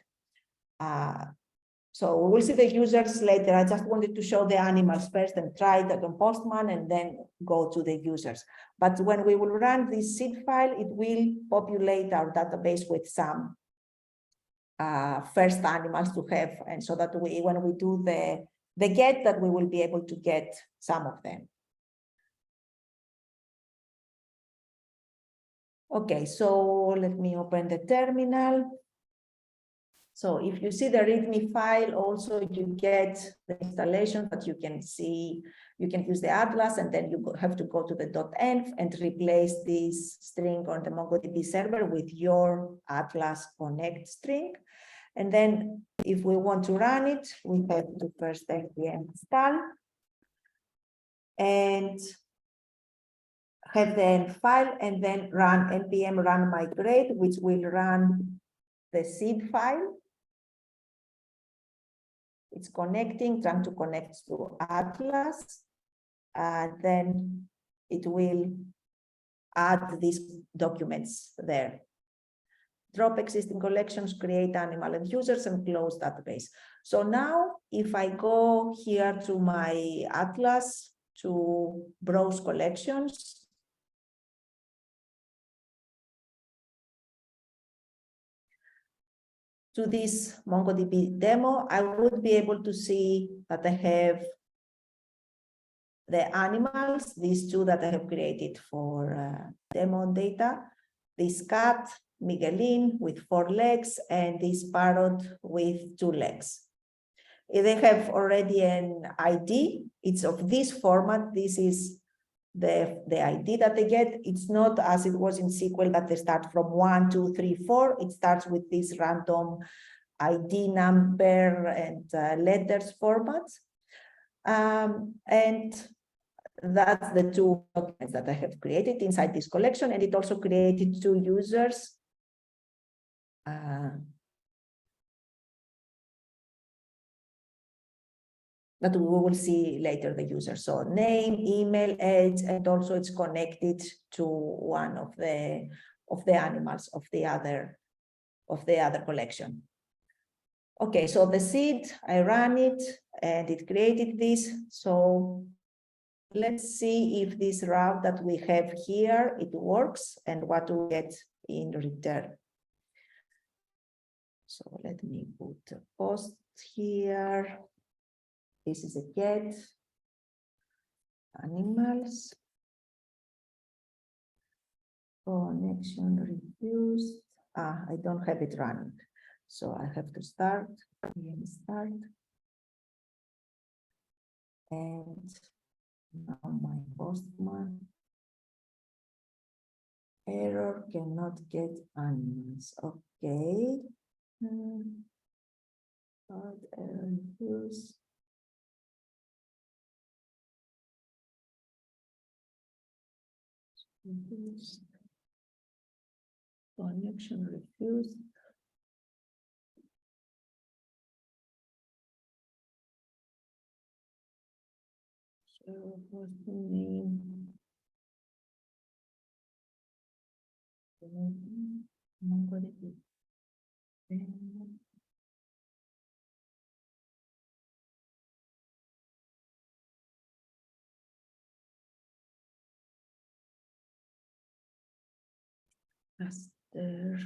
So we will see the users later. I just wanted to show the animals first and try that on Postman and then go to the users. But when we will run this seed file, it will populate our database with some first animals to have, and so that when we do the get, that we will be able to get some of them. Okay, so let me open the terminal. So if you see the README file, also you get the installation that you can see. You can use the Atlas, and then you have to go to the .env and replace this string on the MongoDB server with your Atlas Connect string. And then if we want to run it, we have to first npm install. and have the end file, and then run npm run migrate, which will run the seed file. It's connecting, trying to connect to Atlas, and then it will add these documents there. Drop existing collections, create animal and users, and close database. So now if I go here to my Atlas to browse collections, to this MongoDB demo, I would be able to see that I have the animals, these two that I have created for demo data, this cat, Miguelin, with 4 legs, and this parrot with 2 legs. They have already an ID. It's of this format. This is the ID that they get. It's not as it was in SQL that they start from 1, 2, 3, 4. It starts with this random ID number and letters formats. And that's the 2 documents that I have created inside this collection. And it also created 2 users. That we will see later, the user. So name, email, age, and also it's connected to one of the animals of the other collection. Okay, so the seed, I ran it and it created this. So let's see if this route that we have here, it works and what we get in return. So let me put a post here. This is a get animals. Connection refused. I don't have it running. So I have to start and start. And now my postman. Error, cannot get animals. Okay. But error refused. Connection refused. So what's the name? MongoDB. Master.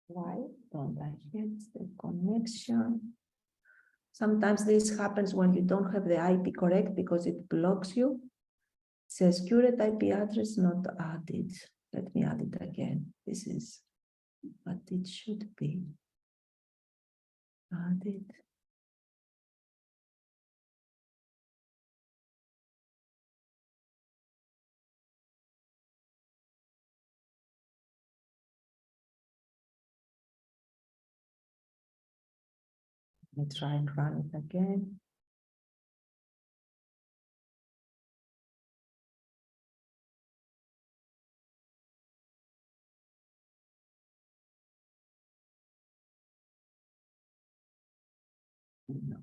Why don't I get the connection? Sometimes this happens when you don't have the IP correct because it blocks you. It says current IP address not added. Let me add it again. This is what it should be. Added. Let me try and run it again. No.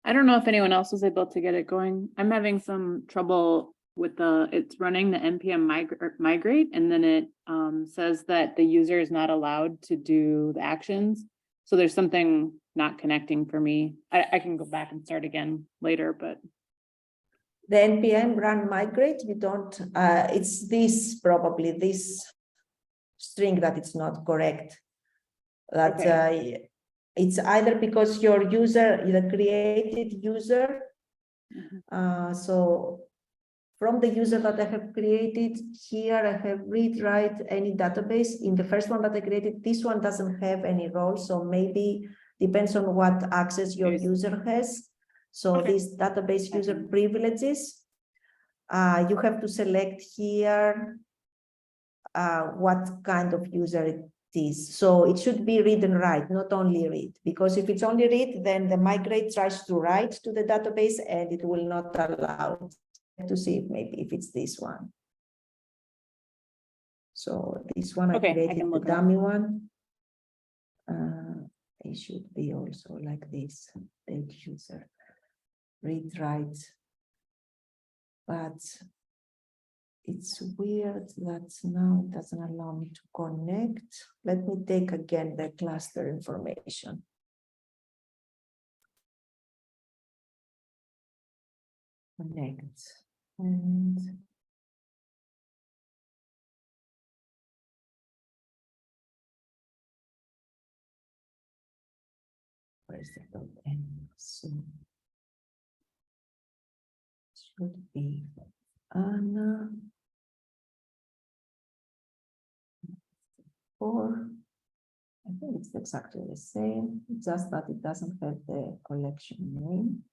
I don't know if anyone else was able to get it going. I'm having some trouble with it's running the npm migrate, and then it says that the user is not allowed to do the actions. So there's something not connecting for me. I can go back and start again later, but. The npm run migrate, we don't, it's this, probably this string that it's not correct. That okay. It's either because your user, the created user, so from the user that I have created here, I have read, write any database. In the first one that I created, this one doesn't have any role, so maybe depends on what access your Yes. user has. So Okay. these database user Mhm. privileges, you have to select here what kind of user it is. So it should be read and write, not only read, because if it's only read, then the migrate tries to write to the database and it will not allow it. To see if maybe if it's this one. So this one I Okay, I created can the look up. dummy one. It should be also like this, date user, read, write. But it's weird that now it doesn't allow me to connect. Let me take again the cluster information. Connect. And where's the .n? So should be Anna. Or I think it's exactly the same, just that it doesn't have the collection name.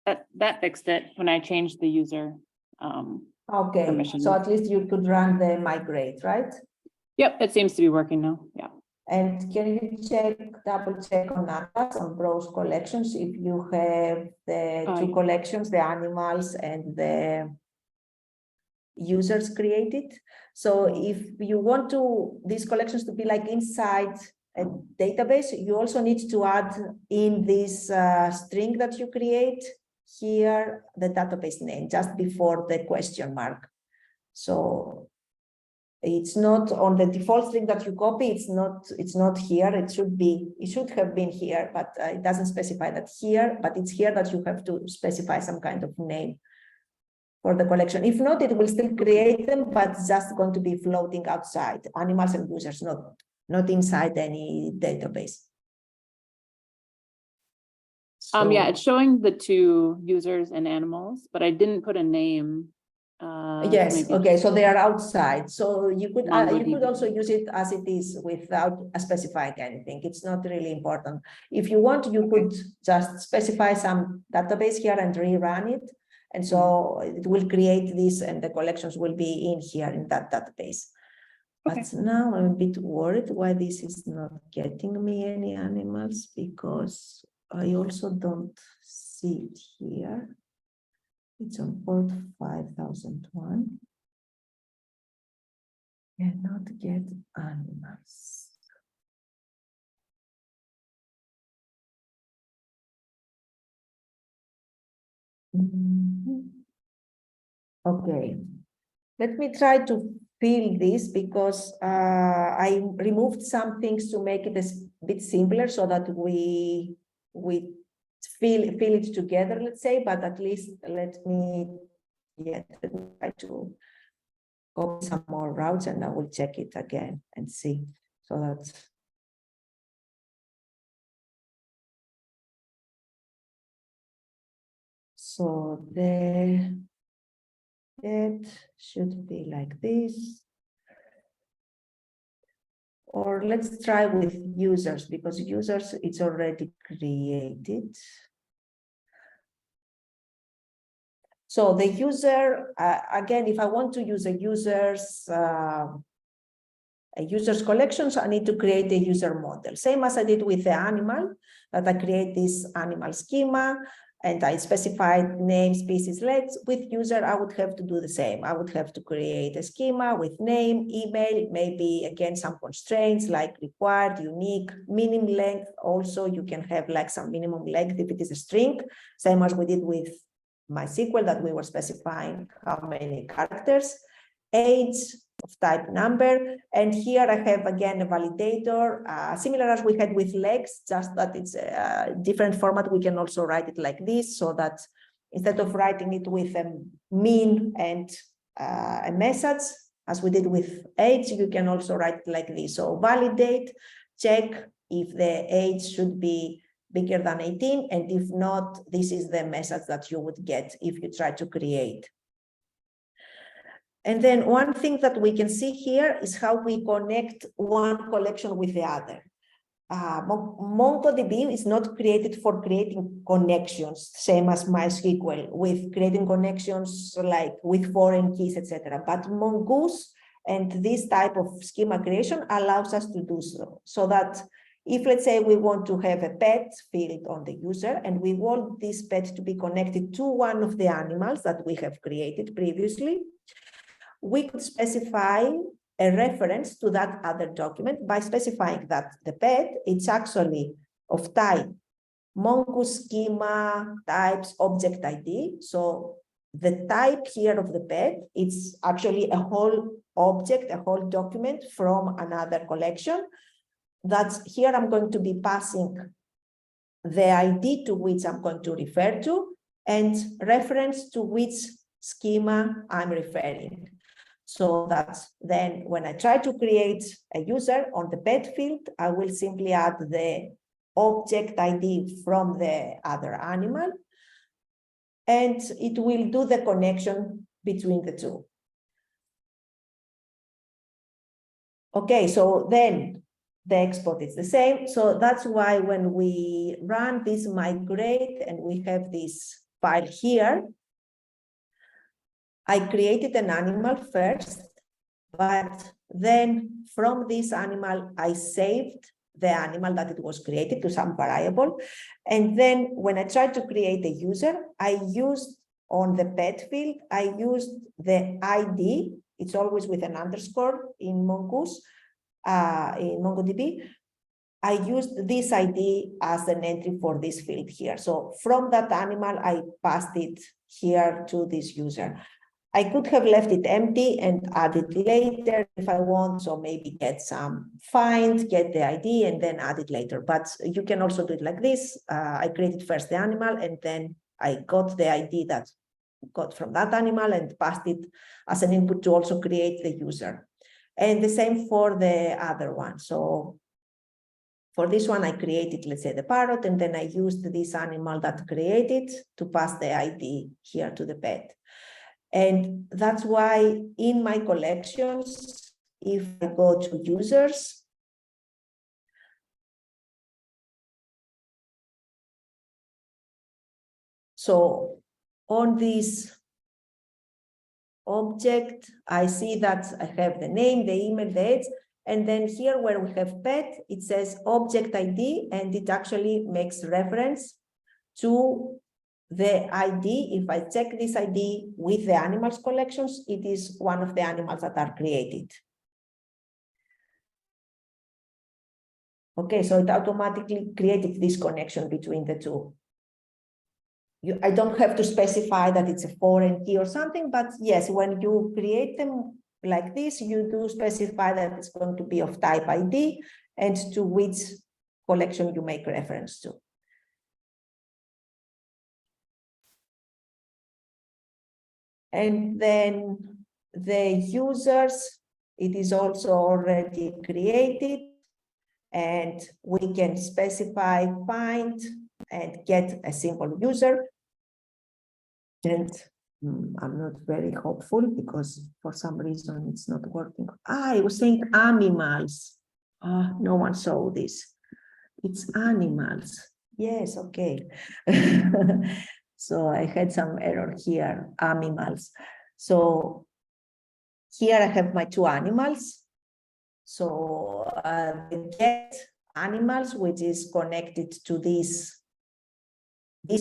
That fixed it when I changed the user. Okay, Permission. so at least you could run the migrate, right? Yep, it seems to be working now. Yeah. And can you double check on Atlas, on browse collections, if you have the two Yeah. collections, the animals and the users created? So if you want these collections to be like inside a database, you also need to add in this string that you create here, the database name, just before the question mark. So it's not on the default string that you copy, it's not here, it should have been here, but it doesn't specify that here, but it's here that you have to specify some kind of name for the collection. If not, it will still create them, but it's just going to be floating outside, animals and users, not inside any database. Yeah, it's showing the two users and animals, but I didn't put a name. Yes, maybe okay, so they are outside. So you could MongoDB. also use it as it is without specifying anything. It's not really important. If you want, you could just specify some database here and rerun it. And so it will create this and the collections will be in here in that database. Okay. But now I'm a bit worried why this is not getting me any animals, because I also don't see it here. It's on port 5001. Cannot get animals. Okay, let me try to fill this, because I removed some things to make it a bit simpler so that we fill it together, let's say, but at least let me try to copy some more routes and I will check it again and see. So that's so it should be like this. Or let's try with users, because users it's already created. So the user, again, if I want to use a user's collections, I need to create a user model. Same as I did with the animal, that I create this animal schema and I specified name, species, legs. With user, I would have to do the same. I would have to create a schema with name, email, maybe again, some constraints like required, unique, minimum length. Also, you can have like some minimum length if it is a string, same as we did with MySQL, that we were specifying how many characters, age of type number. And here I have again a validator, similar as we had with legs, just that it's a different format. We can also write it like this, so that instead of writing it with a min and a message, as we did with age, you can also write it like this. So validate, check if the age should be bigger than 18, and if not, this is the message that you would get if you try to create. And then one thing that we can see here is how we connect one collection with the other. MongoDB is not created for creating connections, same as MySQL, with creating connections like with foreign keys, etc. But Mongoose and this type of schema creation allows us to do so. So that if, let's say, we want to have a pet field on the user and we want this pet to be connected to one of the animals that we have created previously, we could specify a reference to that other document by specifying that the pet, it's actually of type Mongoose schema types object ID. So the type here of the pet, it's actually a whole object, a whole document from another collection. That's here I'm going to be passing the ID to which I'm going to refer to and reference to which schema I'm referring. So that then when I try to create a user on the pet field, I will simply add the object ID from the other animal, and it will do the connection between the two. Okay, so then the export is the same. So that's why when we run this migrate and we have this file here, I created an animal first, but then from this animal, I saved the animal that it was created to some variable. And then when I tried to create a user, I used on the pet field, I used the ID. It's always with an underscore in Mongoose, in MongoDB. I used this ID as an entry for this field here. So from that animal, I passed it here to this user. I could have left it empty and add it later if I want, so maybe get some find, get the ID, and then add it later. But you can also do it like this. I created first the animal, and then I got the ID that got from that animal and passed it as an input to also create the user. And the same for the other one. So for this one, I created, let's say, the parrot, and then I used this animal that created to pass the ID here to the pet. And that's why in my collections, if I go to users, so on this object, I see that I have the name, the email, the age, and then here where we have pet, it says object ID, and it actually makes reference to the ID. If I check this ID with the animals collections, it is one of the animals that are created. Okay, so it automatically created this connection between the two. I don't have to specify that it's a foreign key or something, but yes, when you create them like this, you do specify that it's going to be of type ID and to which collection you make reference to. And then the users, it is also already created, and we can specify find and get a simple user. And I'm not very hopeful because for some reason it's not working. I was saying animals. No one saw this. It's animals. Yes, okay. So I had some error here, animals. So here I have my two animals. So the get animals, which is connected to this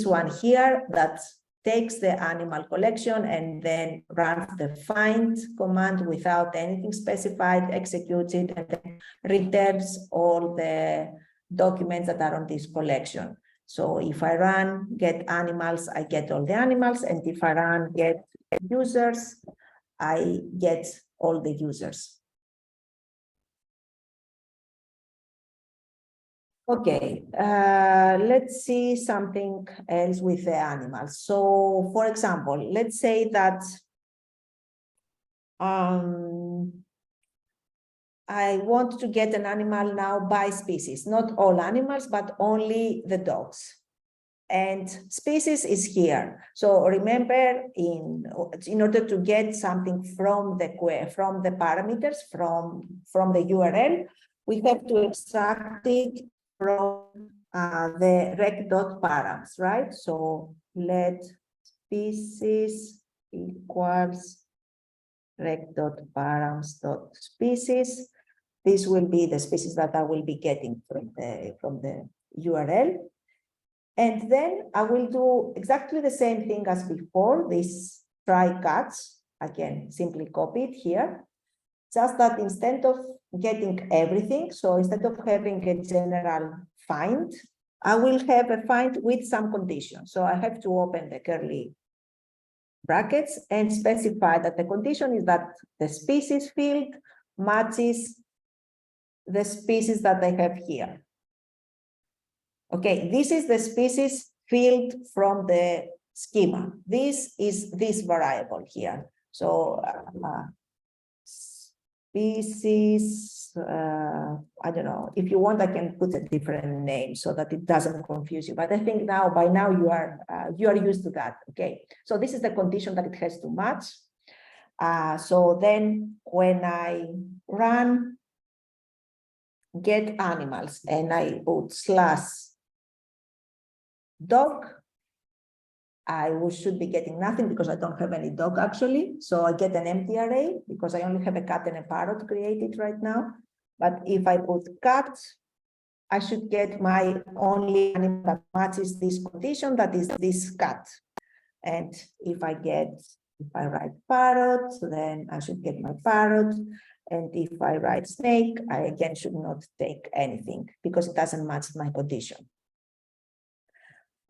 one here that takes the animal collection and then runs the find command without anything specified, executes it, and then returns all the documents that are on this collection. So if I run get animals, I get all the animals, and if I run get users, I get all the users. Okay, let's see something else with the animals. So for example, let's say that I want to get an animal now by species, not all animals, but only the dogs. And species is here. So remember, in order to get something from the parameters from the URL, we have to extract it from the rec.params, right? So let species equals rec.params.species. This will be the species that I will be getting from the URL. And then I will do exactly the same thing as before, this try catch, again, simply copy it here. Just that instead of getting everything, so instead of having a general find, I will have a find with some conditions. So I have to open the curly brackets and specify that the condition is that the species field matches the species that I have here. Okay, this is the species field from the schema. This is this variable here. So species, I don't know, if you want, I can put a different name so that it doesn't confuse you. But I think now, by now, you are used to that. Okay, so this is the condition that it has to match. So then when I run get animals and I put /dog, I should be getting nothing because I don't have any dog actually. So I get an empty array because I only have a cat and a parrot created right now. But if I put cat, I should get my only animal that matches this condition, that is this cat. And if I write parrot, then I should get my parrot. And if I write snake, I again should not take anything because it doesn't match my condition.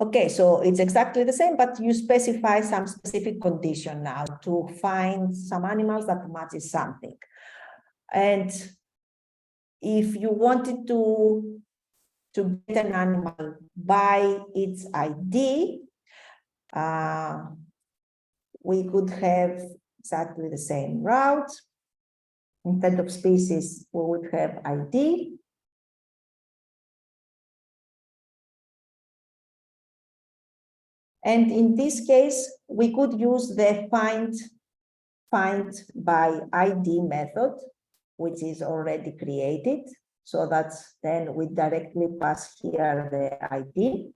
Okay, so it's exactly the same, but you specify some specific condition now to find some animals that matches something. And if you wanted to get an animal by its ID, we could have exactly the same route. Instead of species, we would have ID. And in this case, we could use the find by ID method, which is already created. So that's then we directly pass here the ID.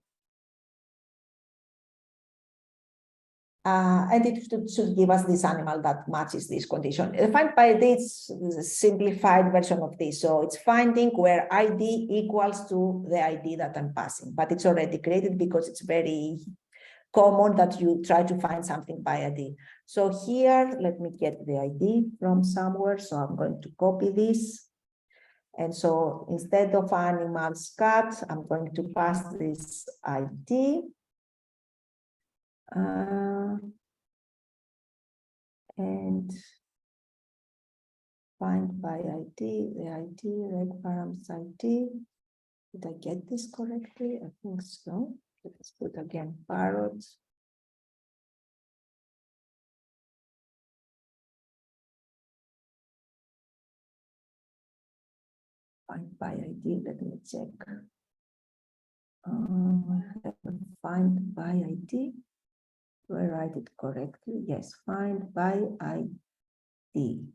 And it should give us this animal that matches this condition. The find by ID is a simplified version of this. So it's finding where ID equals to the ID that I'm passing, but it's already created because it's very common that you try to find something by ID. So here, let me get the ID from somewhere. So I'm going to copy this. And so instead of animals cat, I'm going to pass this ID. And find by ID, the ID, rec.params ID. Did I get this correctly? I think so. Let's put again parrot. Find by ID, let me check. Find by ID. Do I write it correctly? Yes, find by ID.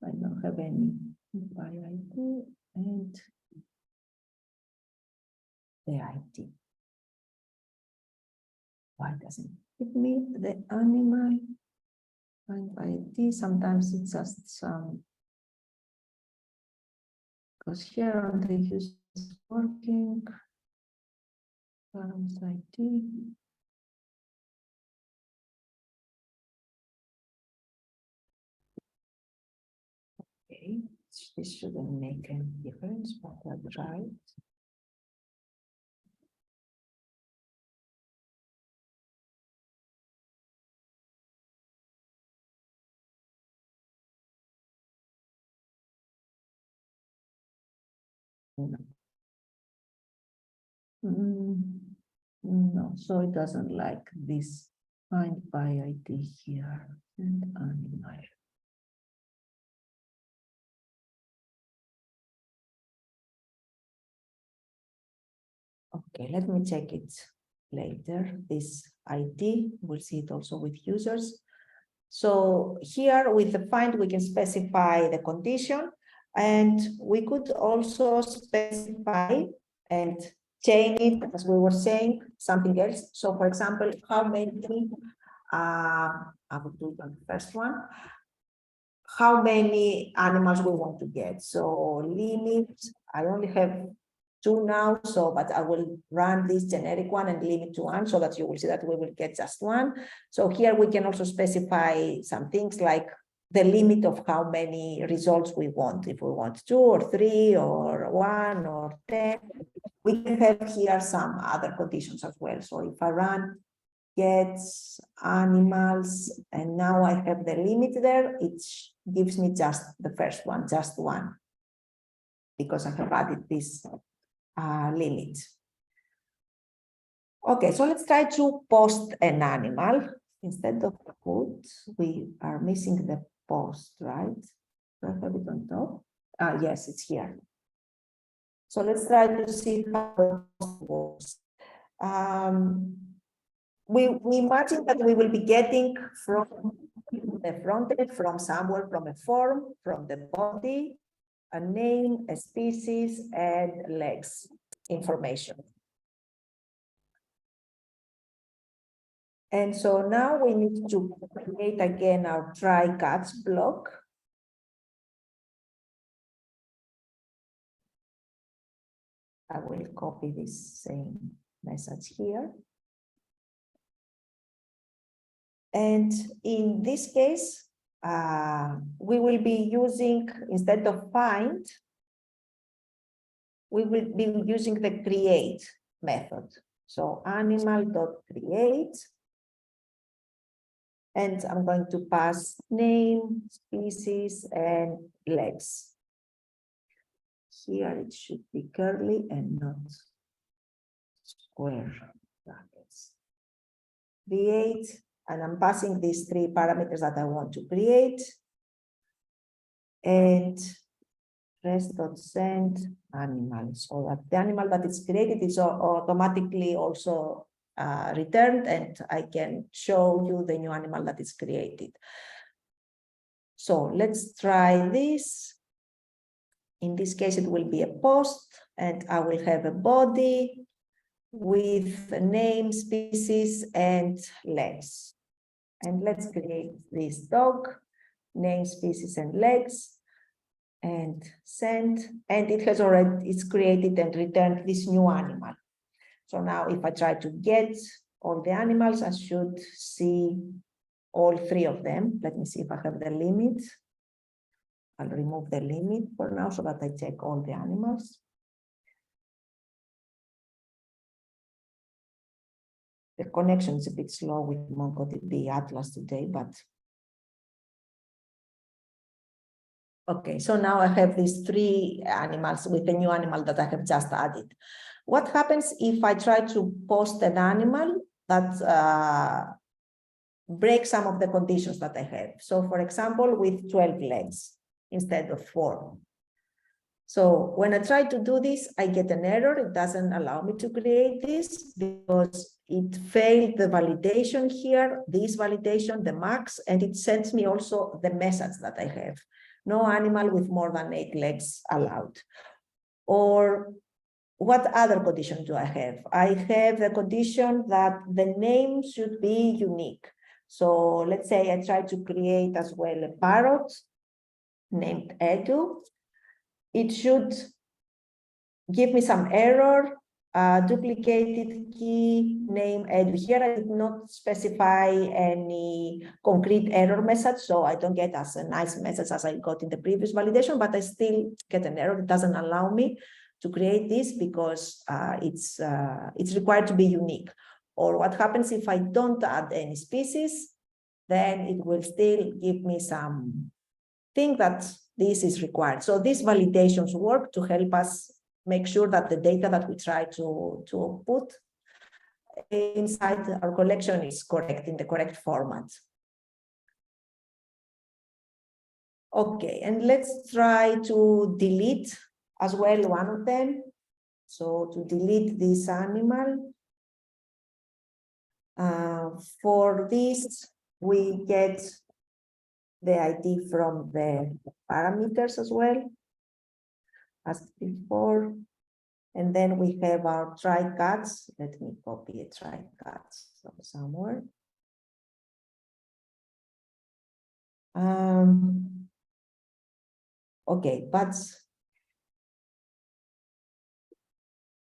I don't have any by ID and the ID. Why doesn't it give me the animal? Find by ID. Sometimes it's just some. Because here on the user is working. Params ID. Okay, this shouldn't make any difference, but I'll try it. No, so it doesn't like this find by ID here and animal. Okay, let me check it later. This ID, we'll see it also with users. So here with the find, we can specify the condition, and we could also specify and chain it, as we were saying, something else. So for example, how many, I will do the first one, how many animals we want to get. So limit, I only have 2 now, so but I will run this generic one and limit to 1 so that you will see that we will get just 1. So here we can also specify some things like the limit of how many results we want. If we want 2 or 3 or 1 or 10, we can have here some other conditions as well. So if I run gets animals, and now I have the limit there, it gives me just the first one, just 1, because I have added this limit. Okay, so let's try to post an animal. Instead of put, we are missing the post, right? Do I have it on top? Yes, it's here. So let's try to see how the post works. We imagine that we will be getting from the front end, from somewhere, from a form, from the body, a name, a species, and legs information. And so now we need to create again our try catch block. I will copy this same message here. And in this case, we will be using, instead of find, we will be using the create method. So animal.create. And I'm going to pass name, species, and legs. Here it should be curly and not square brackets. Create, and I'm passing these 3 parameters that I want to create. And rest.send animal, so that the animal that is created is automatically also returned, and I can show you the new animal that is created. So let's try this. In this case, it will be a post, and I will have a body with a name, species, and legs. And let's create this dog, name, species, and legs, and send. And it has already, it's created and returned this new animal. So now if I try to get all the animals, I should see all 3 of them. Let me see if I have the limit. I'll remove the limit for now so that I check all the animals. The connection is a bit slow with MongoDB Atlas today, but okay, so now I have these 3 animals with the new animal that I have just added. What happens if I try to post an animal that breaks some of the conditions that I have? So for example, with 12 legs instead of 4. So when I try to do this, I get an error. It doesn't allow me to create this because it failed the validation here, this validation, the max, and it sends me also the message that I have. No animal with more than 8 legs allowed. Or what other condition do I have? I have the condition that the name should be unique. So let's say I try to create as well a parrot named Edu. It should give me some error, duplicated key name Edu. Here I did not specify any concrete error message, so I don't get as a nice message as I got in the previous validation, but I still get an error. It doesn't allow me to create this because it's required to be unique. Or what happens if I don't add any species, then it will still give me some thing that this is required. So these validations work to help us make sure that the data that we try to put inside our collection is correct, in the correct format. Okay, and let's try to delete as well one of them. So to delete this animal, for this, we get the ID from the parameters as well as before. And then we have our try catch. Let me copy a try catch from somewhere. Okay, but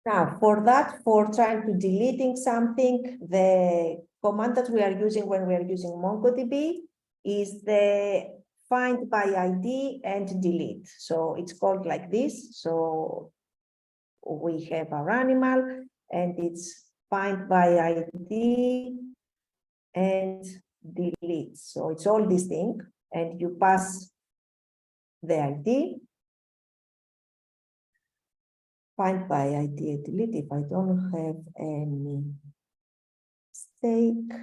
now for that, for trying to deleting something, the command that we are using when we are using MongoDB is the find by ID and delete. So it's called like this. So we have our animal and it's find by ID and delete. So it's all this thing, and you pass the ID, find by ID and delete if I don't have any mistake.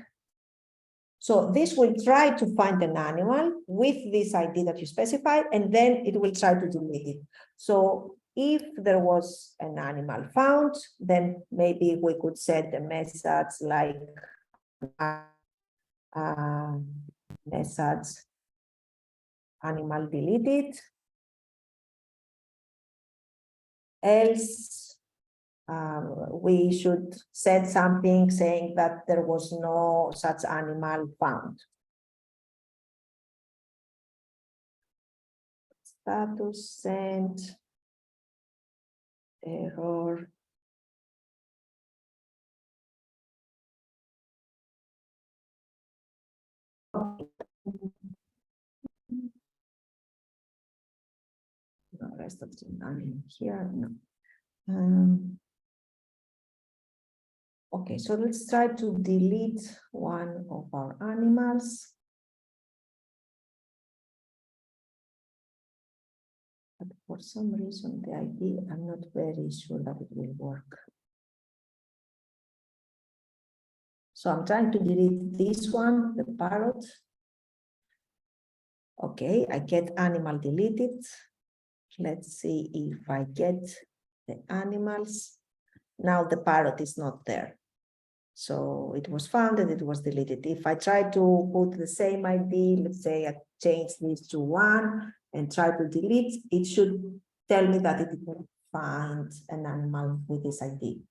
So this will try to find an animal with this ID that you specified, and then it will try to delete it. So if there was an animal found, then maybe we could set the message like message animal deleted. Else, we should set something saying that there was no such animal found. Status sent error. The rest of the animal here, no. Okay, so let's try to delete one of our animals. But for some reason, the ID, I'm not very sure that it will work. So I'm trying to delete this one, the parrot. Okay, I get animal deleted. Let's see if I get the animals. Now the parrot is not there. So it was found and it was deleted. If I try to put the same ID, let's say I change this to 1 and try to delete, it should tell me that it didn't find an animal with this ID.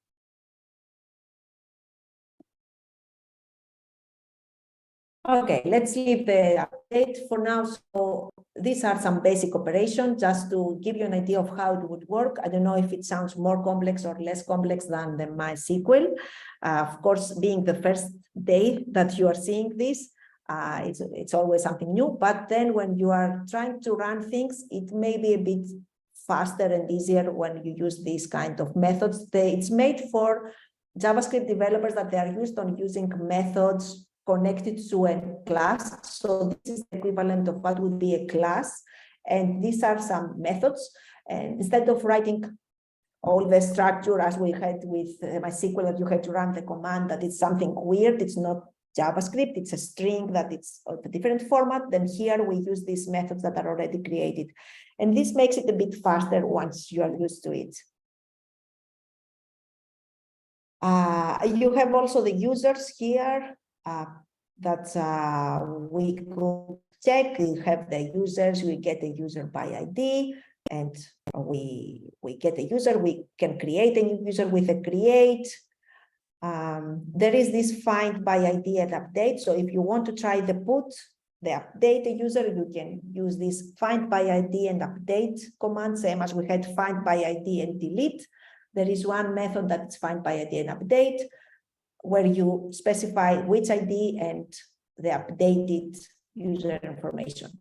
Okay, let's leave the update for now. So these are some basic operations just to give you an idea of how it would work. I don't know if it sounds more complex or less complex than the MySQL. Of course, being the first day that you are seeing this, it's always something new. But then when you are trying to run things, it may be a bit faster and easier when you use these kind of methods. It's made for JavaScript developers that they are used on using methods connected to a class. So this is the equivalent of what would be a class. And these are some methods. And instead of writing all the structure as we had with MySQL, that you had to run the command, that it's something weird, it's not JavaScript, it's a string that it's of a different format, then here we use these methods that are already created. And this makes it a bit faster once you are used to it. You have also the users here that we could check. We have the users, we get the user by ID, and we get a user. We can create a new user with a create. There is this find by ID and update. So if you want to try the update the user, you can use this find by ID and update command, same as we had find by ID and delete. There is one method that's find by ID and update, where you specify which ID and the updated user information.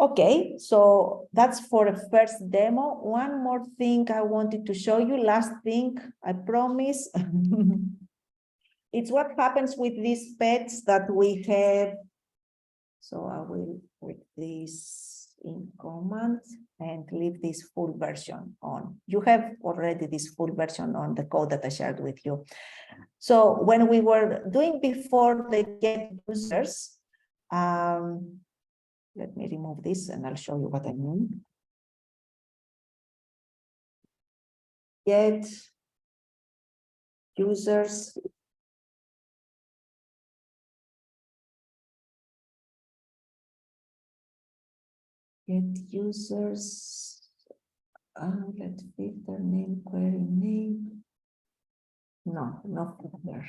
Okay, so that's for a first demo. One more thing I wanted to show you, last thing, I promise. It's what happens with these pets that we have. So I will put this in command and leave this full version on. You have already this full version on the code that I shared with you. So when we were doing before the get users, let me remove this and I'll show you what I mean. Get users get users. Let's filter name, query name. No, not there.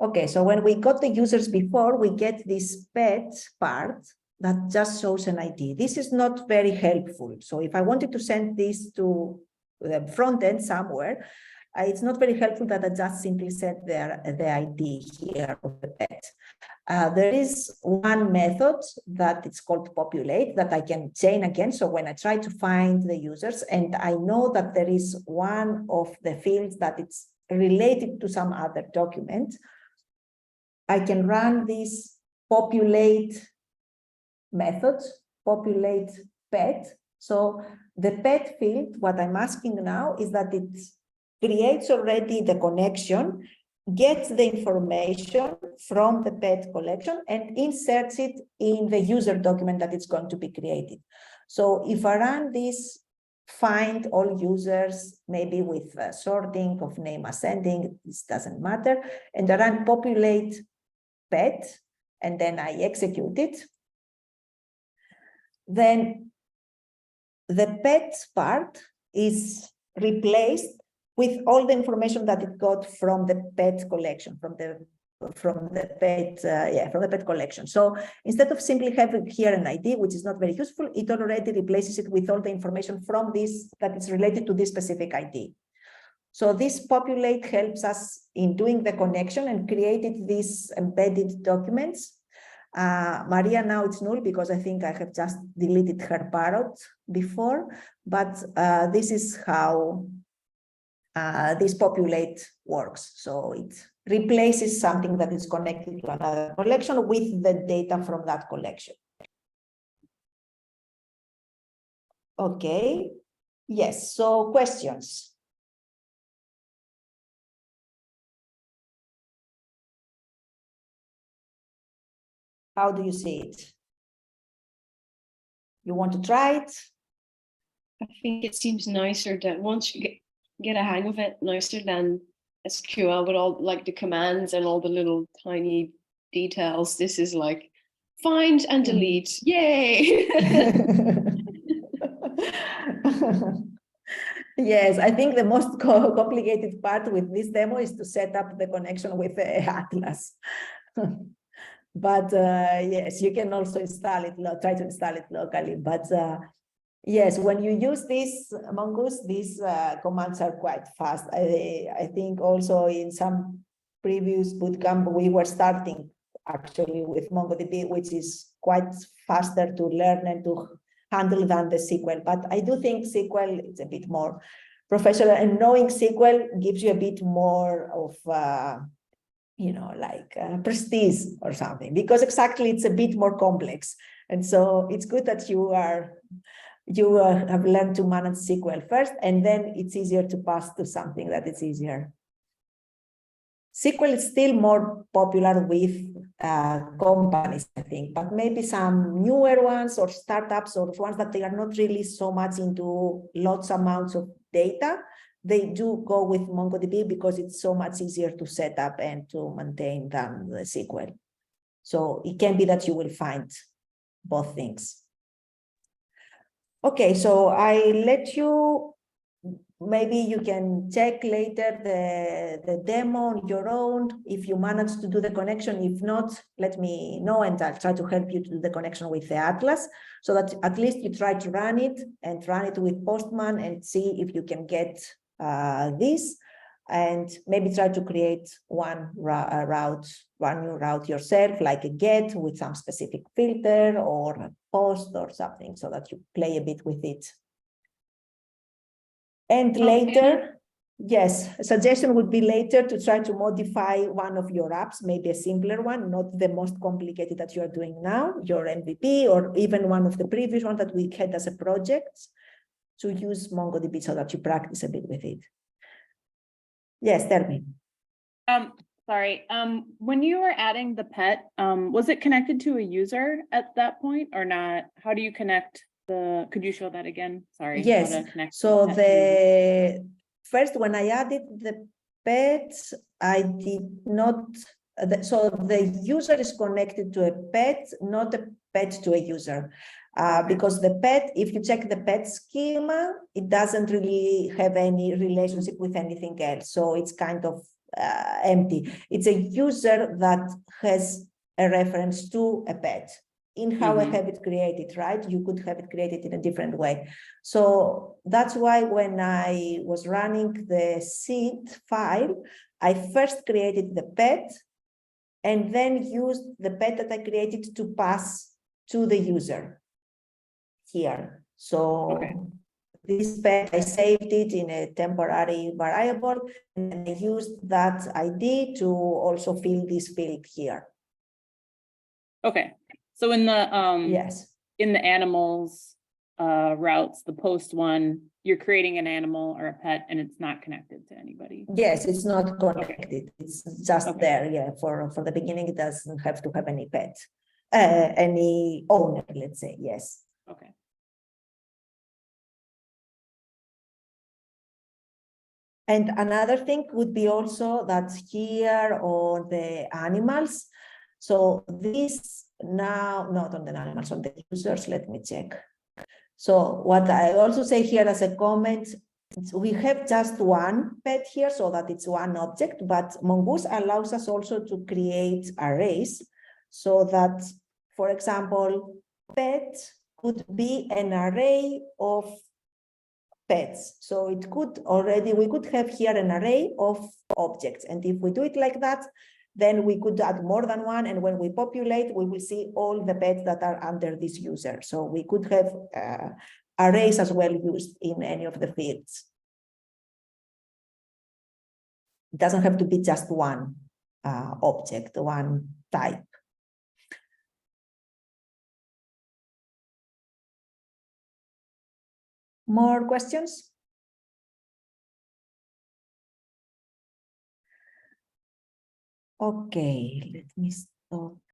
Okay, so when we got the users before, we get this pet part that just shows an ID. This is not very helpful. So if I wanted to send this to the front end somewhere, it's not very helpful that I just simply set the ID here of the pet. There is one method that it's called populate that I can chain again. So when I try to find the users, and I know that there is one of the fields that it's related to some other document, I can run this populate method, populate pet. So the pet field, what I'm asking now is that it creates already the connection, gets the information from the pet collection and inserts it in the user document that it's going to be created. So if I run this find all users, maybe with sorting of name ascending, this doesn't matter, and I run populate pet, and then I execute it, then the pet part is replaced with all the information that it got from the pet collection, from the pet collection. So instead of simply having here an ID, which is not very useful, it already replaces it with all the information from this that is related to this specific ID. So this populate helps us in doing the connection and created these embedded documents. Maria, now it's null because I think I have just deleted her parrot before, but this is how this populate works. So it replaces something that is connected to another collection with the data from that collection. Okay, yes, so questions. How do you see it? You want to try it? I think it seems nicer that once you get a hang of it, nicer than SQL with all like the commands and all the little tiny details. This is like find and delete. Yay! Yes, I think the most complicated part with this demo is to set up the connection with the Atlas. But yes, you can also install it, try to install it locally. But yes, when you use this Mongoose, these commands are quite fast. I think also in some previous bootcamp, we were starting actually with MongoDB, which is quite faster to learn and to handle than the SQL. But I do think SQL is a bit more professional, and knowing SQL gives you a bit more of like prestige or something, because exactly it's a bit more complex. And so it's good that you have learned to manage SQL first, and then it's easier to pass to something that is easier. SQL is still more popular with companies, I think, but maybe some newer ones or startups or ones that they are not really so much into lots amounts of data, they do go with MongoDB because it's so much easier to set up and to maintain than the SQL. So it can be that you will find both things. Okay, so I let you, maybe you can check later the demo on your own if you manage to do the connection. If not, let me know and I'll try to help you to do the connection with the Atlas, so that at least you try to run it with Postman and see if you can get this, and maybe try to create one new route yourself, like a get with some specific filter or a post or something, so that you play a bit with it. And later, yes, a suggestion would be later to try to modify one of your apps, maybe a simpler one, not the most complicated that you are doing now, your MVP, or even one of the previous ones that we had as a project, to use MongoDB so that you practice a bit with it. Yes, tell me. Sorry, when you were adding the pet, was it connected to a user at that point or not? How do you connect could you show that again? Sorry. how Yes, to connect so pet to user. first, when I added the pets, I did not, so the user is connected to a pet, not a pet to a user. Because the pet, if you check the pet schema, it doesn't really have any relationship with anything else. So it's kind of empty. It's a user that has a reference to a pet. In how I have it created, right? You could have it created in a different way. So that's why when I was running the seed file, I first created the pet and then used the pet that I created to pass to the user here. So Okay. this pet, I saved it in a temporary variable and I used that ID to also fill this field here. Okay, so in the Yes. in the animals routes, the post one, you're creating an animal or a pet and it's not connected to anybody. Yes, it's not connected. It's just Okay. there. Yeah, for the beginning, it doesn't have to have any pet, any owner, let's say. Yes. Okay. And another thing would be also that here on the animals. So this now, not on the animals, on the users, let me check. So what I also say here as a comment, we have just one pet here so that it's one object, but Mongoose allows us also to create arrays so that, for example, pet could be an array of pets. So it could already, we could have here an array of objects. And if we do it like that, then we could add more than one. And when we populate, we will see all the pets that are under this user. So we could have arrays as well used in any of the fields. It doesn't have to be just one object, one type. More questions? Okay, let me stop.